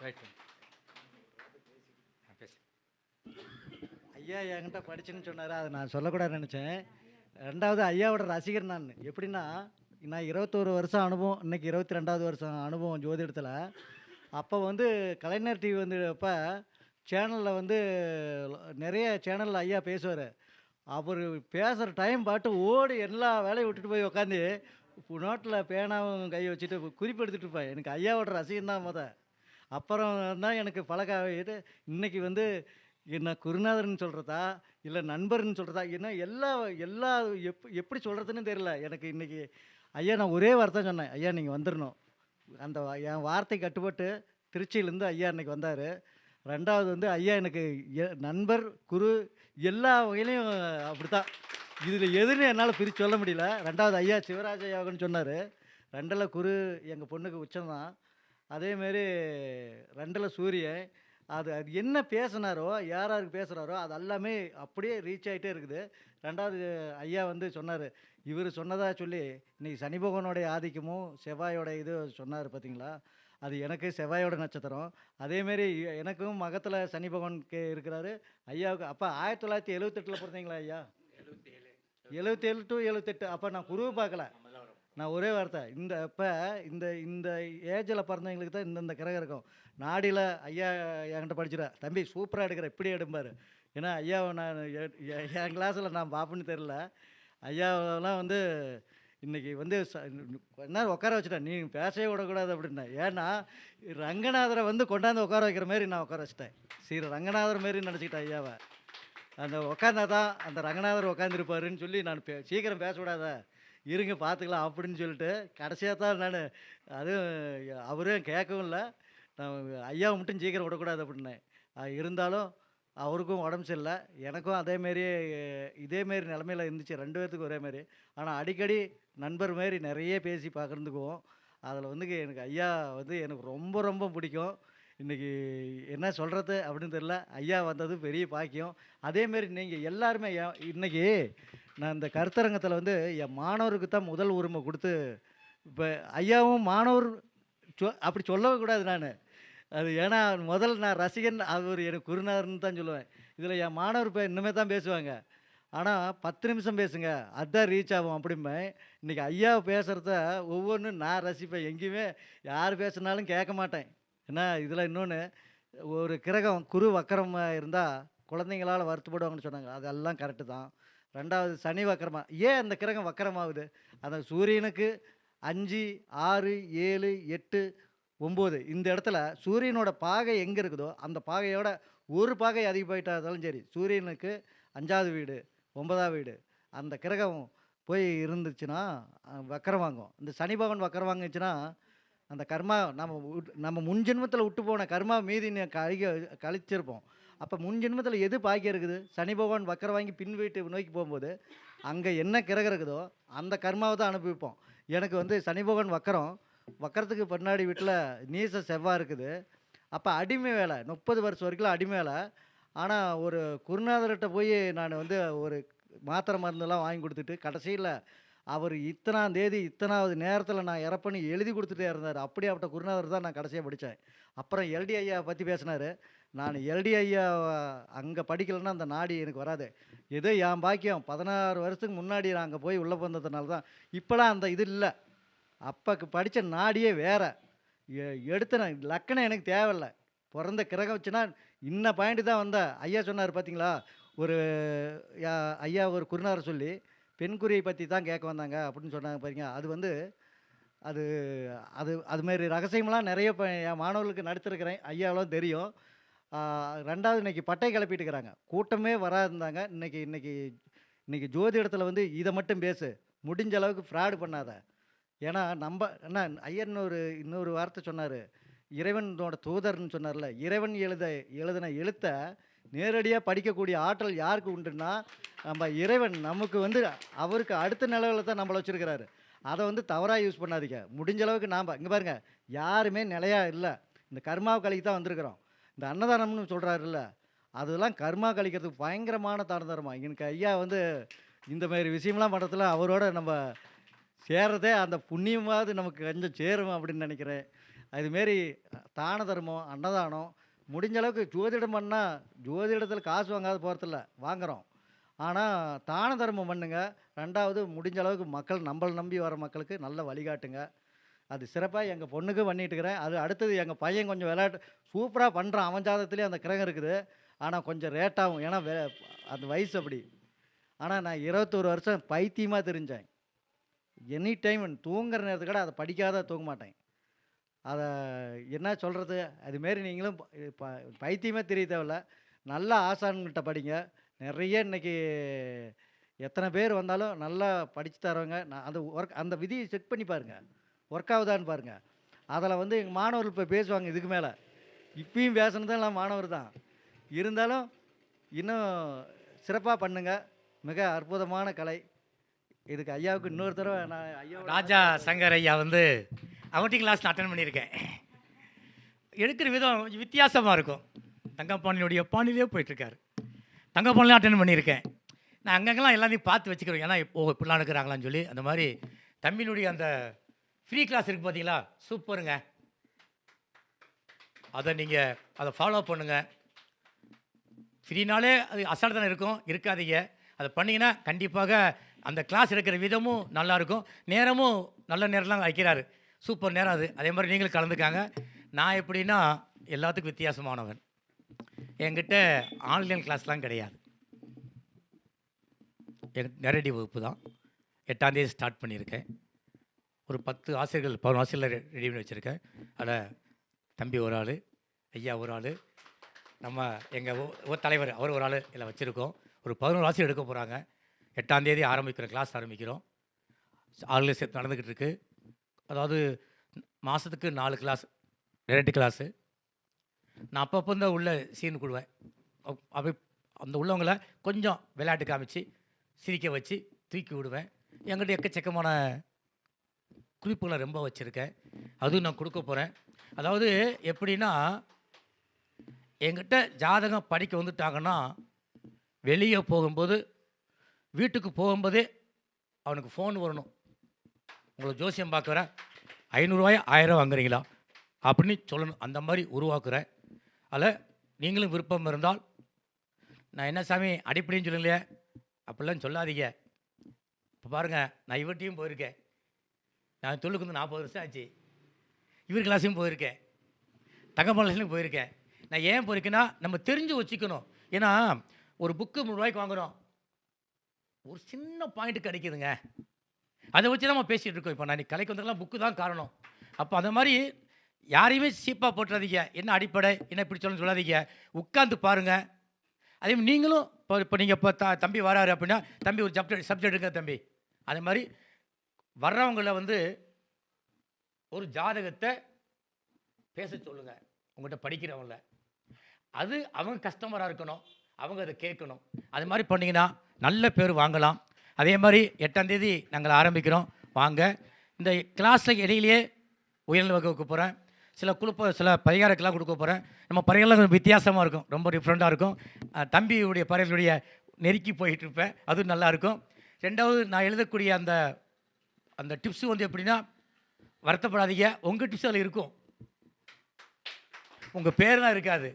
right. ஐயா என்கிட்ட படிச்சுன்னு சொன்னார், அதை நான் சொல்லக்கூடாதுன்னு நினச்சேன். ரெண்டாவது ஐயாவோட ரசிகர் நான். எப்படின்னா, நான் 21 வருஷம் அனுபவம், இன்றைக்கி 22வது வருஷம் அனுபவம் ஜோதிடத்தில். அப்போ வந்து கலைஞர் டிவி வந்து அப்போ சேனலில் வந்து நிறைய சேனலில் ஐயா பேசுவார். அவர் பேசுகிற டைம் பாட்டு ஓடி எல்லா வேலையும் விட்டுட்டு போய் உட்காந்து நோட்டில் பேனாவும் கை வச்சுட்டு குறிப்பு எடுத்துகிட்டு இருப்பேன். எனக்கு ஐயாவோட ரசிகன் தான் அப்புறம் தான் எனக்கு பழக்காகிட்டு இன்றைக்கி வந்து என்ன குருநாதர்னு சொல்கிறதா இல்லை நண்பர்னு சொல்கிறதா என்ன எல்லா எப்படி சொல்கிறதுன்னு தெரியல எனக்கு. இன்றைக்கி ஐயா நான் ஒரே வார்த்தை சொன்னேன், ஐயா நீங்கள் வந்துடணும். அந்த என் வார்த்தை கட்டுப்பட்டு திருச்சியிலேருந்து ஐயா இன்றைக்கி வந்தார். ரெண்டாவது வந்து ஐயா எனக்கு நண்பர் குரு எல்லா வகையிலையும் அப்படி தான். இதில் எதுன்னு என்னால் பிரித்து சொல்ல முடியல. ரெண்டாவது ஐயா சிவராஜ யோகன்னு சொன்னார். 2ல் குரு எங்கள் பொண்ணுக்கு உச்சம்தான். அதேமாரி 2ல் சூரியன். அது என்ன பேசினாரோ யாருக்கு பேசுகிறாரோ அது எல்லாமே அப்படியே ரீச் ஆகிட்டே இருக்குது. ரெண்டாவது ஐயா வந்து சொன்னார், இவர் சொன்னதாக சொல்லி இன்றைக்கி சனி பகவானோடைய ஆதிக்கமும் செவ்வாயோட இது சொன்னார் பார்த்தீங்களா, அது எனக்கு செவ்வாயோட நட்சத்திரம். அதேமாரி எனக்கும் மகத்தில் சனி பகவானுக்கு இருக்கிறாரு ஐயாவுக்கு. அப்போ 1978 பிறந்தீங்களா ஐயா? 77 to 78. அப்போ நான் குருவை பார்க்கல. நான் ஒரே வார்த்தை, இப்போ இந்த ஏஜில் பிறந்தவங்களுக்கு தான் இந்த கிரகம் இருக்கும். நாடியில் ஐயா என்கிட்ட படிச்சுட தம்பி சூப்பராக எடுக்கிற இப்படி எடுப்பார். ஏன்னா ஐயாவை நான் என் கிளாஸில் நான் பார்ப்பேன்னு தெரில. ஐயாவெல்லாம் வந்து இன்றைக்கி வந்து கொஞ்ச நேரம் உட்கார வச்சுட்டேன், நீ பேசவே விடக்கூடாது அப்படின்னேன். ஏன்னா ரங்கநாதரை வந்து கொண்டாந்து உட்கார வைக்கிற மாரி நான் உட்கார வச்சிட்டேன். ரங்கநாதர் மாரி நினச்சிக்கிட்டேன் ஐயாவை. அந்த உட்காந்தா தான் அந்த ரங்கநாதர் உட்காந்துருப்பாருன்னு சொல்லி நான் சீக்கிரம் பேச விடாத இருங்க பார்த்துக்கலாம் அப்படின்னு சொல்லிட்டு கடைசியாக தான் நான் அதுவும் அவரும் கேட்கவும் இல்லை, நான் ஐயாவை மட்டும் சீக்கிரம் விடக்கூடாது அப்படின்னேன். இருந்தாலும் அவருக்கும் உடம்பு சரியில்லை, எனக்கும் இதேமாரி நிலமையில் இருந்துச்சு. 2 பேர்த்துக்கும் ஒரே மாதிரி. ஆனால் அடிக்கடி நண்பர் மாரி நிறைய பேசி பார்க்குறதுக்குவோம். அதில் வந்து எனக்கு ஐயா வந்து எனக்கு ரொம்ப ரொம்ப பிடிக்கும். இன்றைக்கி என்ன சொல்கிறது அப்படின்னு தெரில. ஐயா வந்தது பெரிய பாக்கியம். அதேமாரி நீங்கள் எல்லாருமே இன்றைக்கி நான் இந்த கருத்தரங்கத்தில் வந்து என் மாணவருக்கு தான் முதல் உரிமை கொடுத்து, இப்போ ஐயாவும் மாணவர் அப்படி சொல்லவே கூடாது நான். அது ஏன்னா முதல்ல நான் ரசிகன், அவர் எனக்கு குருநாதர்னு தான் சொல்லுவேன். இதில் என் மாணவர் இன்னுமே தான் பேசுவாங்க. ஆனால் 10 நிமிஷம் பேசுங்க அதுதான் ரீச் ஆகும் அப்படிம்பேன். இன்றைக்கி ஐயாவை பேசுகிறத ஒவ்வொன்றும் நான் ரசிப்பேன். எங்கேயுமே யார் பேசுனாலும் கேட்க மாட்டேன். ஏன்னா இதில் இன்னொன்று, ஒரு கிரகம் குரு வக்கரமாக இருந்தால் குழந்தைங்களால் வருத்தப்படுவாங்கன்னு சொன்னாங்க. அதெல்லாம் கரெக்டு தான். 2வது சனி வக்கரமா, ஏன் அந்த கிரகம் வக்கரமாகுது? அந்த சூரியனுக்கு 5, 6, 7, 8, 9 இந்த இடத்துல சூரியனோட பாகை எங்கே இருக்குதோ அந்த பாகையோட ஒரு பாகை அதிகமாயிட்டாலும் சரி, சூரியனுக்கு 5வது வீடு, 9வது வீடு அந்த கிரகம் போய் இருந்துச்சுன்னா வக்கரம் வாங்கும். இந்த சனி பகவான் வக்கரம் வாங்குச்சுன்னா அந்த கர்மா நம்ம முன் ஜென்மத்தில் விட்டு போன கர்மா மீதி கழிச்சிருப்போம். அப்போ முன் ஜென்மத்தில் எது பாக்கியம் இருக்குது? சனி பகவான் வக்கரம் வாங்கி பின் வீட்டு நோக்கி போகும்போது அங்கே என்ன கிரகம் இருக்குதோ அந்த கர்மாவை தான் அனுபவிப்போம். எனக்கு வந்து சனி பகவான் வக்கரத்துக்கு பின்னாடி வீட்டில் நீச செவ்வாய் இருக்குது. அப்போ அடிமை வேலை 30 வருஷம் வரைக்கும் அடிமை வேலை. ஆனால் ஒரு குருநாதர்கிட்ட போய் நான் வந்து ஒரு மாத்திரை மருந்தெல்லாம் வாங்கி கொடுத்துட்டு கடைசியில் அவர் இத்தனாம் தேதி இத்தனாவது நேரத்தில் நான் இறப்பன்னு எழுதி கொடுத்துட்டே இருந்தார். அப்படியாப்பட்ட குருநாதர் தான் நான் கடைசியாக படித்தேன். அப்புறம் எல்டி ஐயா பற்றி பேசினார். நான் எல்டி ஐயா அங்கே படிக்கலைன்னா அந்த நாடி எனக்கு வராது. ஏதோ என் பாக்கியம் 16 வருஷத்துக்கு முன்னாடி நான் அங்கே போய் உள்ளே வந்ததுனால தான் இப்போலாம் அந்த இது இல்லை. அப்போக்கு படித்த நாடியே வேறு. எடுத்த லக்கணம் எனக்கு தேவையில்லை. பிறந்த கிரகம் வச்சுன்னா இன்ன பாயிண்ட்டு தான் வந்தேன். ஐயா சொன்னார் பார்த்தீங்களா, ஒரு ஐயா ஒரு குருநாதர் சொல்லி பெண்குறியை பற்றி தான் கேட்க வந்தாங்க அப்படின்னு சொன்னாங்க பாருங்க. அது வந்து அது அது அதுமாரி ரகசியமெல்லாம் நிறைய என் மாணவர்களுக்கு நடத்திருக்கிறேன். ஐயாவெல்லாம் தெரியும். 2வது இன்னைக்கு பட்டை கிளப்பிட்டுருக்கிறாங்க. கூட்டமே வராதுந்தாங்க. இன்னைக்கு ஜோதிடத்தில் வந்து இதை மட்டும் பேசு, முடிஞ்ச அளவுக்கு ஃப்ராடு பண்ணாத. ஏன்னா என்ன ஐயர் இன்னொரு வார்த்தை சொன்னார். இறைவனோட தூதர்னு சொன்னார்ல, இறைவன் எழுதின எழுத்தை நேரடியாக படிக்கக்கூடிய ஆற்றல் யாருக்கு உண்டுன்னா நம்ம இறைவன் நமக்கு வந்து அவருக்கு அடுத்த நிலவில் தான் நம்மளை வச்சுருக்கிறாரு. அதை வந்து தவறாக யூஸ் பண்ணாதீங்க. முடிஞ்ச அளவுக்கு நாம் இங்கே பாருங்கள், யாருமே நிலையாக இல்லை. இந்த கர்மாவை கழிக்கு தான் வந்திருக்கிறோம். இந்த அன்னதானம்னு சொல்கிறாருல்ல, அதெல்லாம் கர்மா கழிக்கிறதுக்கு பயங்கரமான தான தர்மம். எனக்கு ஐயா வந்து இந்த மாதிரி விஷயம்லாம் பண்ணுறதுல அவரோட நம்ம சேர்றதே அந்த புண்ணியமாவது நமக்கு கொஞ்சம் சேரும் அப்படின்னு நினைக்கிறேன். அதுமாரி தான தர்மம், அன்னதானம் முடிஞ்ச அளவுக்கு ஜோதிடம் பண்ணால் ஜோதிடத்தில் காசு வாங்காத போகிறதில்ல, வாங்குகிறோம். ஆனால் தான தர்மம் பண்ணுங்க. 2வது முடிஞ்ச அளவுக்கு மக்கள் நம்மளை நம்பி வர மக்களுக்கு நல்ல வழிகாட்டுங்க. அது சிறப்பாக எங்கள் பொண்ணுக்கு பண்ணிட்டுருக்கிறேன். அது அடுத்தது எங்கள் பையன் கொஞ்சம் விளையாட்டு சூப்பராக பண்ணுறான். அவன் ஜாதகத்துலேயே அந்த கிரகம் இருக்குது. ஆனால் கொஞ்சம் ரேட்டாகும். ஏன்னா அந்த வயசு அப்படி. ஆனால் நான் 21 வருஷம் பைத்தியமாக தெரிஞ்சேன். எனி டைம் தூங்குற நேரத்துக்கு கூட அதை படிக்காத தூங்க மாட்டேன். அதை என்ன சொல்கிறது, அதுமாரி நீங்களும் பைத்தியமே தெரிய தேவையில்ல. நல்ல ஆசான்கிட்ட படிங்க. நிறைய இன்றைக்கி எத்தனை பேர் வந்தாலும் நல்லா படித்து தரவங்க. நான் அந்த விதியை செக் பண்ணி பாருங்கள், ஒர்க் ஆகுதான்னு பாருங்கள். அதில் வந்து எங்கள் மாணவர்கள் இப்போ பேசுவாங்க. இதுக்கு மேலே இப்பயும் பேசுனது எல்லாம் மாணவர் தான். இருந்தாலும் இன்னும் சிறப்பாக பண்ணுங்கள். மிக அற்புதமான கலை. இதுக்கு ஐயாவுக்கு இன்னொரு தடவை நான் ராஜா சங்கர் ஐயா வந்து அவட்டிங் கிளாஸ் நான் அட்டன் பண்ணியிருக்கேன். எடுக்கிற விதம் வித்தியாசமாக இருக்கும். தங்கப்பாண்டியுடைய பாண்டியிலே போயிட்டுருக்காரு. தங்கப்பாண்டிலாம் அட்டன் பண்ணியிருக்கேன். நான் அங்கங்கெல்லாம் எல்லாத்தையும் பார்த்து வச்சுக்கிறேன். ஏன்னா இப்படிலாம் எடுக்கிறாங்களான்னு சொல்லி. அந்த மாதிரி தம்பியினுடைய அந்த ஃப்ரீ கிளாஸ் இருக்குது பார்த்தீங்களா, சூப்பருங்க. அதை ஃபாலோ பண்ணுங்கள். ஃப்ரீனாலே அது அசால்ட் தானே இருக்கும், இருக்காதீங்க. அதை பண்ணிங்கன்னா கண்டிப்பாக அந்த கிளாஸ் எடுக்கிற விதமும் நல்லாயிருக்கும். நேரமும் நல்ல நேரம்லாம் வைக்கிறாரு. சூப்பர் நேரம் அது. அதே மாதிரி நீங்களும் கலந்துக்காங்க. நான் எப்படின்னா எல்லாத்துக்கும் வித்தியாசமானவன். என்கிட்ட ஆன்லைன் கிளாஸ்லாம் கிடையாது. நேரடி வகுப்பு தான். 8ஆம் தேதி ஸ்டார்ட் பண்ணியிருக்கேன். ஒரு 10 ஆசிரியர்கள் 11 ஆசிரியர்கள் ரெடி பண்ணி வச்சுருக்கேன். அதில் தம்பி ஒரு ஆள், ஐயா ஒரு ஆள், நம்ம எங்கள் ஒரு தலைவர் அவர் ஒரு ஆள் எல்லாம் வச்சுருக்கோம். ஒரு 11 ஆசிரியர் எடுக்க போகிறாங்க. 8ஆம் தேதி கிளாஸ் ஆரம்பிக்கிறோம். ஆளுநர் சேர்த்து நடந்துக்கிட்டு இருக்குது. அதாவது மாதத்துக்கு 4 கிளாஸ் நேரடி கிளாஸு. நான் அப்பப்போ தான் உள்ள சீன் கொடுவேன். அப்படி அந்த உள்ளவங்களை கொஞ்சம் விளையாட்டு காமிச்சு சிரிக்க வச்சு தூக்கி விடுவேன். என்கிட்ட எக்கச்சக்கமான குறிப்புகளை ரொம்ப வச்சுருக்கேன். அதுவும் நான் கொடுக்க போகிறேன். அதாவது எப்படின்னா, என்கிட்ட ஜாதகம் படிக்க வந்துட்டாங்கன்னா வெளியே போகும்போது வீட்டுக்கு போகும்போதே அவனுக்கு ஃபோன் வரணும். உங்களை ஜோசியம் பார்க்குறேன், 500 1000 வாங்குறீங்களா அப்படின்னு சொல்லணும். அந்த மாதிரி உருவாக்குறேன். அதில் நீங்களும் விருப்பம் இருந்தால், நான் என்ன சாமி அடிப்படைன்னு சொல்லுங்களே அப்படிலாம் சொல்லாதீங்க. இப்போ பாருங்கள், நான் இவர்கிட்டையும் போயிருக்கேன். நான் தொழிலுக்கு வந்து 40 வருஷம் ஆச்சு. இவர் கிளாஸையும் போயிருக்கேன். தங்கமலையிலும் போயிருக்கேன். நான் ஏன் போயிருக்கேன்னா, நம்ம தெரிஞ்சு வச்சுக்கணும். ஏன்னா ஒரு புக்கு ரூ. 3 வாங்குறோம். ஒரு சின்ன பாயிண்ட் கிடைக்குதுங்க. அதை வச்சு தான் நம்ம பேசிகிட்டு இருக்கோம். இப்போ நான் கலைக்கு வந்ததுலாம் புக்கு தான் காரணம். அப்போ அந்த மாதிரி யாரையுமே சீப்பாக போட்டுறாதீங்க. என்ன அடிப்படை, என்ன இப்படி சொல்லணும்னு சொல்லாதீங்க. உட்காந்து பாருங்கள். அதே மாதிரி நீங்களும் இப்போ நீங்கள் இப்போ தம்பி வராரு அப்படின்னா, தம்பி ஒரு சப்ஜெக்ட் எடுங்க தம்பி. அதே மாதிரி வர்றவங்கள வந்து ஒரு ஜாதகத்தை பேச சொல்லுங்கள். உங்கள்கிட்ட படிக்கிறவங்கள அது அவங்க கஸ்டமராக இருக்கணும். அவங்க அதை கேட்கணும். அது மாதிரி பண்ணிங்கன்னா நல்ல பேர் வாங்கலாம். அதே மாதிரி 8ஆம் தேதி நாங்கள் ஆரம்பிக்கிறோம். வாங்க. இந்த கிளாஸில் இடையிலேயே உயர்நிலை வகுக்க போகிறேன். சில பரிகாரக்கெல்லாம் கொடுக்க போகிறேன். நம்ம பரிகாரம் கொஞ்சம் வித்தியாசமாக இருக்கும். ரொம்ப டிஃப்ரெண்ட்டாக இருக்கும். தம்பியுடைய பரிகாரங்களுடைய நெருக்கி போயிட்டு இருப்பேன். அதுவும் நல்லாயிருக்கும். 2வது நான் எழுதக்கூடிய அந்த டிப்ஸு வந்து எப்படின்னா, வருத்தப்படாதீங்க. உங்கள் டிப்ஸ் அதில் இருக்கும். உங்கள் பேர் தான் இருக்காது.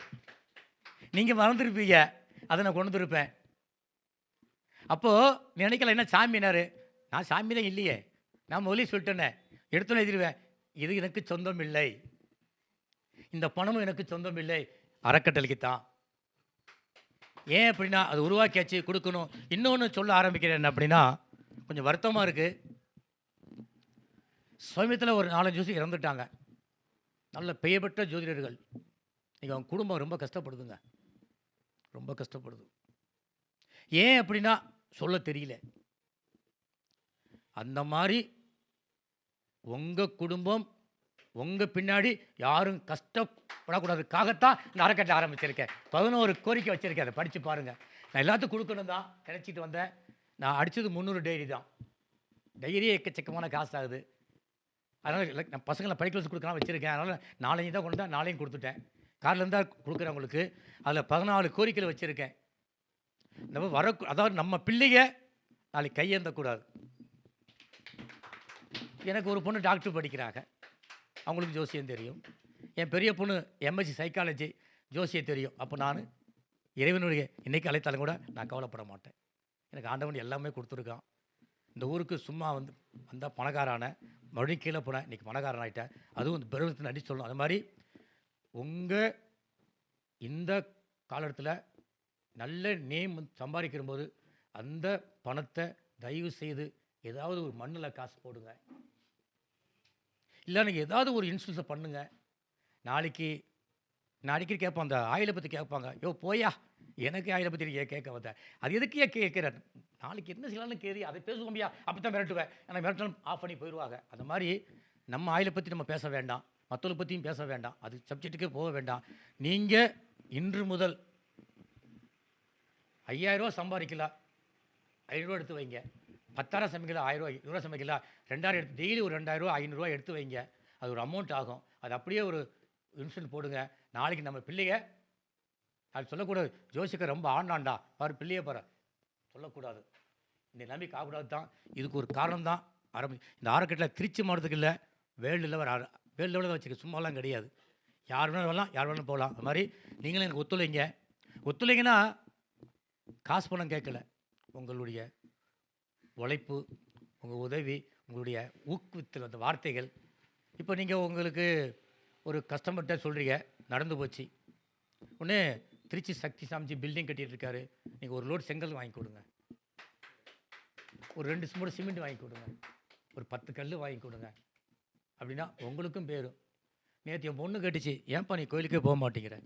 நீங்கள் மறந்துருப்பீங்க. அதை நான் கொண்டு வந்துருப்பேன். அப்போது நினைக்கல, என்ன சாமினார். நான் சாமி தான் இல்லையே. நான் முதலே சொல்லிட்டேனே. எடுத்தோன்னே எழுதிடுவேன். இது எனக்கு சொந்தம் இல்லை. இந்த பணமும் எனக்கு சொந்தம் இல்லை. அறக்கட்டளைக்கு தான். ஏன் அப்படின்னா, அது உருவாக்கியாச்சு, கொடுக்கணும். இன்னொன்று சொல்ல ஆரம்பிக்கிறேன் அப்படின்னா, கொஞ்சம் வருத்தமாக இருக்குது. சமயத்தில் ஒரு 4-5 வருஷம் இறந்துட்டாங்க. நல்ல பெயர்பெற்ற ஜோதிடர்கள். அவங்க குடும்பம் ரொம்ப கஷ்டப்படுதுங்க. ரொம்ப கஷ்டப்படுது. ஏன் அப்படின்னா சொல்ல தெரியல. அந்த மாதிரி உங்கள் குடும்பம், உங்கள் பின்னாடி யாரும் கஷ்டப்படக்கூடாதுக்காகத்தான் இந்த அறக்கட்டளை ஆரம்பிச்சிருக்கேன். 11 கோரிக்கை வச்சுருக்கேன். அதை படித்து பாருங்கள். நான் எல்லாத்துக்கும் கொடுக்கணும் தான் நினச்சிட்டு வந்தேன். நான் அடித்தது 300 டைரி தான். டைரியே எக்கச்சக்கமான காசு ஆகுது. அதனால் நான் பசங்களை படிக்க வச்சு கொடுக்கலாம் வச்சுருக்கேன். அதனால் 4 தான் கொண்டு தான் 4 கொடுத்துட்டேன். காரில் இருந்தால் கொடுக்குறவங்களுக்கு அதில் 14 கோரிக்கையில் வச்சுருக்கேன். நம்ம அதாவது நம்ம பிள்ளைங்க நாளைக்கு கையேந்தக்கூடாது. எனக்கு ஒரு பொண்ணு டாக்டர் படிக்கிறாங்க. அவங்களுக்கு ஜோசியம் தெரியும். என் பெரிய பொண்ணு எம்எஸ்சி சைக்காலஜி, ஜோசியம் தெரியும். அப்போ நான் இறைவனுடைய இன்றைக்கி அழைத்தாலும் கூட நான் கவலைப்பட மாட்டேன். எனக்கு ஆண்டவன் எல்லாமே கொடுத்துருக்கான். இந்த ஊருக்கு சும்மா வந்தால் பணக்காரான, மறுபடியும் கீழே போனேன், இன்றைக்கி பணக்காரன் ஆகிட்டேன். அதுவும் இந்த பெருமத்தை நடி சொல்லணும். அது மாதிரி உங்கள் இந்த காலத்தில் நல்ல நேம் சம்பாதிக்கிற போது அந்த பணத்தை தயவு செய்து ஏதாவது ஒரு மண்ணில் காசு போடுங்க. இல்லை நீங்கள் ஏதாவது ஒரு இன்சூரன்ஸை பண்ணுங்க. நாளைக்கு நான் அடிக்கடி கேட்பேன், அந்த ஆயிலை பற்றி கேட்பாங்க. யோ போயா, எனக்கு ஆயிலை பற்றி கேட்க வந்தேன். அது எதுக்கே கேட்குறேன். நாளைக்கு என்ன செய்யலாம்னு கேரி அதை பேசுவோம்பியா, அப்படி தான் மிரட்டுவேன். ஆனால் மிரட்டலும் ஆஃப் பண்ணி போயிடுவாங்க. அந்த மாதிரி நம்ம ஆயிலை பற்றி நம்ம பேச வேண்டாம். மற்றவங்களை பற்றியும் பேச வேண்டாம். அது சப்ஜெக்ட்டுக்கே போக வேண்டாம். நீங்கள் இன்று முதல் 5000 ரூபா சம்பாதிக்கலாம், 500 ரூபா எடுத்து வைங்க. 10,000 சமைக்கலாம், 1000 ரூபா, 200 ரூபா சமைக்கலாம், 2000 எடுத்து டெய்லி ஒரு 2000 ரூபா 500 ரூபா எடுத்து வைங்க. அது ஒரு அமௌண்ட் ஆகும். அது அப்படியே ஒரு இன்சூரன்ஸ் போடுங்க. நாளைக்கு நம்ம பிள்ளைங்க அது சொல்லக்கூடாது, ஜோசிக்க ரொம்ப ஆண்டாண்டா பாரு பிள்ளையே பாரு சொல்லக்கூடாது. இந்த நம்பிக்கை ஆகக்கூடாது தான். இதுக்கு ஒரு காரணம் தான் இந்த ஆரக்கட்டில் திருச்சி மாவட்டத்துக்கு இல்லை, வேர்ல்டு லெவலில் வச்சுக்க, சும்மாலாம் கிடையாது. யார் வேணாலும் வரலாம், யார் வேணாலும் போகலாம். அது மாதிரி நீங்களும் எனக்கு ஒத்துழைங்கன்னா காசு பணம் கேட்கல, உங்களுடைய உழைப்பு, உங்கள் உதவி, உங்களுடைய ஊக்குவித்தல், அந்த வார்த்தைகள். இப்போ நீங்கள் உங்களுக்கு ஒரு கஸ்டமர்கிட்ட சொல்கிறீங்க, நடந்து போச்சு, ஒன்று திருச்சி சக்தி சாமிஜி பில்டிங் கட்டிகிட்டு இருக்காரு, நீங்கள் ஒரு லோடு செங்கல் வாங்கி கொடுங்க, ஒரு 2 மூணு சிமெண்ட் வாங்கி கொடுங்க, ஒரு 10 கல் வாங்கி கொடுங்க. அப்படின்னா உங்களுக்கும் பேரும். நேற்று என் பொண்ணு கேட்டுச்சு, ஏன்ப்பா நீ கோயிலுக்கே போக மாட்டேங்கிற,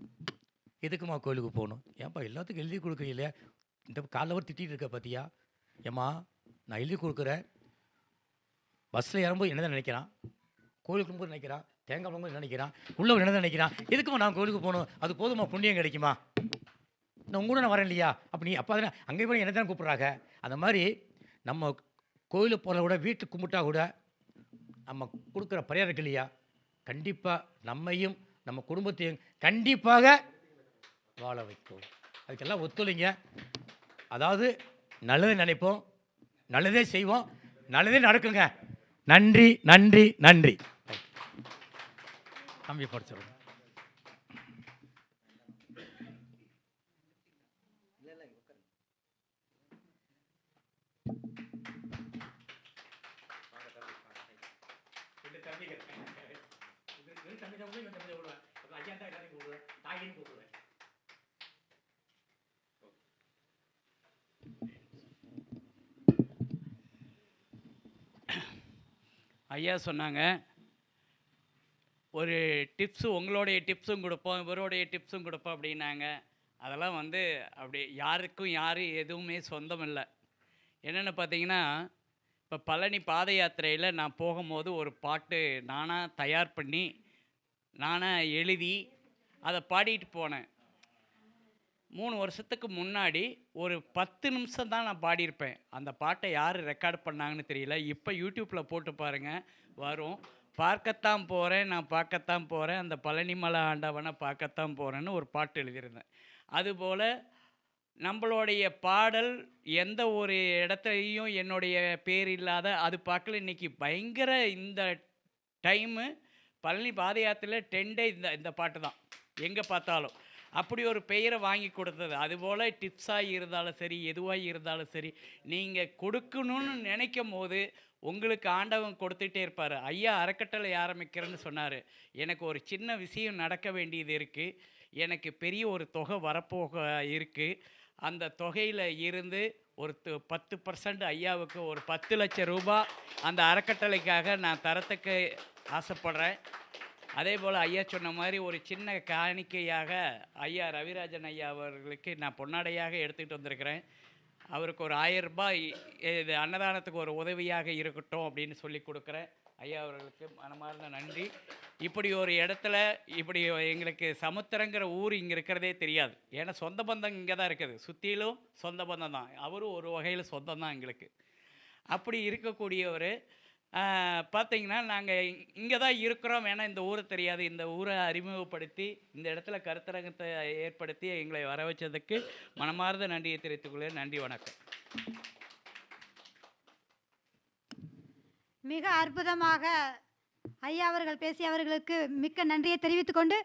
எதுக்குமா கோயிலுக்கு போகணும், ஏன்ப்பா எல்லாத்துக்கும் எழுதி கொடுக்குறீங்களே, இந்த காலைவர் திட்டிகிட்டு இருக்க பார்த்தியா, ஏம்மா நான் எழுதி கொடுக்குறேன், பஸ்ஸில் இறங்கும்போது என்ன தான் நினைக்கிறான், கோயிலுக்கு போது நினைக்கிறான், தேங்காய் போகும்போது நினைக்கிறான், உள்ளவர் என்ன தான் நினைக்கிறான், எதுக்குமா நான் கோயிலுக்கு போகணும், அது போதுமா புண்ணியம் கிடைக்குமா, நான் கூட நான் வரேன் இல்லையா, அப்படி அப்போ தானே அங்கே போய் என்ன தான் கூப்பிட்றாங்க. அந்த மாதிரி நம்ம கோயிலுக்கு போகிறத விட வீட்டுக்கு கும்பிட்டா கூட நம்ம கொடுக்குற பரிகாரம் இல்லையா, கண்டிப்பாக நம்மையும் நம்ம குடும்பத்தையும் கண்டிப்பாக வாழ வைக்கும். அதுக்கெல்லாம் ஒத்துழைங்க. அதாவது நல்லதே நினைப்போம், நல்லதே செய்வோம், நல்லதே நடக்குங்க. நன்றி நன்றி நன்றி. தம்பி படிச்சிடும். தம்பி ஐயா சொன்னாங்க, ஒரு டிப்ஸு உங்களுடைய டிப்ஸும் கொடுப்போம், இவருடைய டிப்ஸும் கொடுப்போம் அப்படின்னாங்க. அதெல்லாம் வந்து அப்படி யாருக்கும் யாரும் எதுவுமே சொந்தம் இல்லை. என்னென்னு பார்த்தீங்கன்னா, இப்போ பழனி பாத யாத்திரையில் நான் போகும்போது ஒரு பாட்டு நானாக தயார் பண்ணி, நானாக எழுதி, அதை பாடிட்டு போனேன். 3 வருஷத்துக்கு முன்னாடி ஒரு 10 நிமிஷம் தான் நான் பாடியிருப்பேன். அந்த பாட்டை யார் ரெக்கார்ட் பண்ணாங்கன்னு தெரியல. இப்போ யூடியூப்பில் போட்டு பாருங்கள், வரும். பார்க்கத்தான் போகிறேன், நான் பார்க்கத்தான் போகிறேன், அந்த பழனி மலை ஆண்டவனை பார்க்கத்தான் போகிறேன்னு ஒரு பாட்டு எழுதியிருந்தேன். அதுபோல் நம்மளுடைய பாடல் எந்த ஒரு இடத்துலையும் என்னுடைய பேர் இல்லாத அது பார்க்கல. இன்றைக்கி பயங்கர இந்த டைமு பழனி பாத யாத்திரையில் 10 டே இந்த பாட்டு தான் எங்கே பார்த்தாலும். அப்படி ஒரு பெயரை வாங்கி கொடுத்தது. அதுபோல் டிப்ஸாக இருந்தாலும் சரி, எதுவாக இருந்தாலும் சரி, நீங்கள் கொடுக்கணும்னு நினைக்கும் போது உங்களுக்கு ஆண்டவன் கொடுத்துட்டே இருப்பார். ஐயா அறக்கட்டளை ஆரம்பிக்கிறேன்னு சொன்னார். எனக்கு ஒரு சின்ன விஷயம் நடக்க வேண்டியது இருக்குது. எனக்கு பெரிய ஒரு தொகை வரப்போக இருக்குது. அந்த தொகையில் இருந்து ஒரு 10% ஐயாவுக்கு ஒரு 10 லட்சம் ரூபாய் அந்த அறக்கட்டளைக்காக நான் தரத்துக்கு ஆசைப்படுறேன். அதே போல் ஐயா சொன்ன மாதிரி ஒரு சின்ன காணிக்கையாக ஐயா ரவிராஜன் ஐயா அவர்களுக்கு நான் பொன்னாடையாக எடுத்துக்கிட்டு வந்திருக்கிறேன். அவருக்கு ஒரு 1000 ரூபாய் இது அன்னதானத்துக்கு ஒரு உதவியாக இருக்கட்டும் அப்படின்னு சொல்லி கொடுக்குறேன். ஐயா அவர்களுக்கு மனமார்ந்த நன்றி. இப்படி ஒரு இடத்துல இப்படி எங்களுக்கு சமுத்திரங்கிற ஊர் இங்கே இருக்கிறதே தெரியாது. ஏன்னா சொந்த பந்தம் இங்கே தான் இருக்குது, சுற்றிலும் சொந்த பந்தம் தான். அவரும் ஒரு வகையில் சொந்தம் தான் எங்களுக்கு. அப்படி இருக்கக்கூடியவர் பார்த்தீங்கன்னா, நாங்கள் இங்கே தான் இருக்கிறோம், வேணால் இந்த ஊரை தெரியாது. இந்த ஊரை அறிமுகப்படுத்தி இந்த இடத்துல கருத்தரங்கத்தை ஏற்படுத்தி எங்களை வர வச்சதுக்கு மனமார்ந்த நன்றியை தெரிவித்துக்கொள்கிறேன். நன்றி, வணக்கம். மிக அற்புதமாக ஐயா அவர்கள் பேசியவர்களுக்கு மிக்க நன்றியை தெரிவித்துக்கொண்டு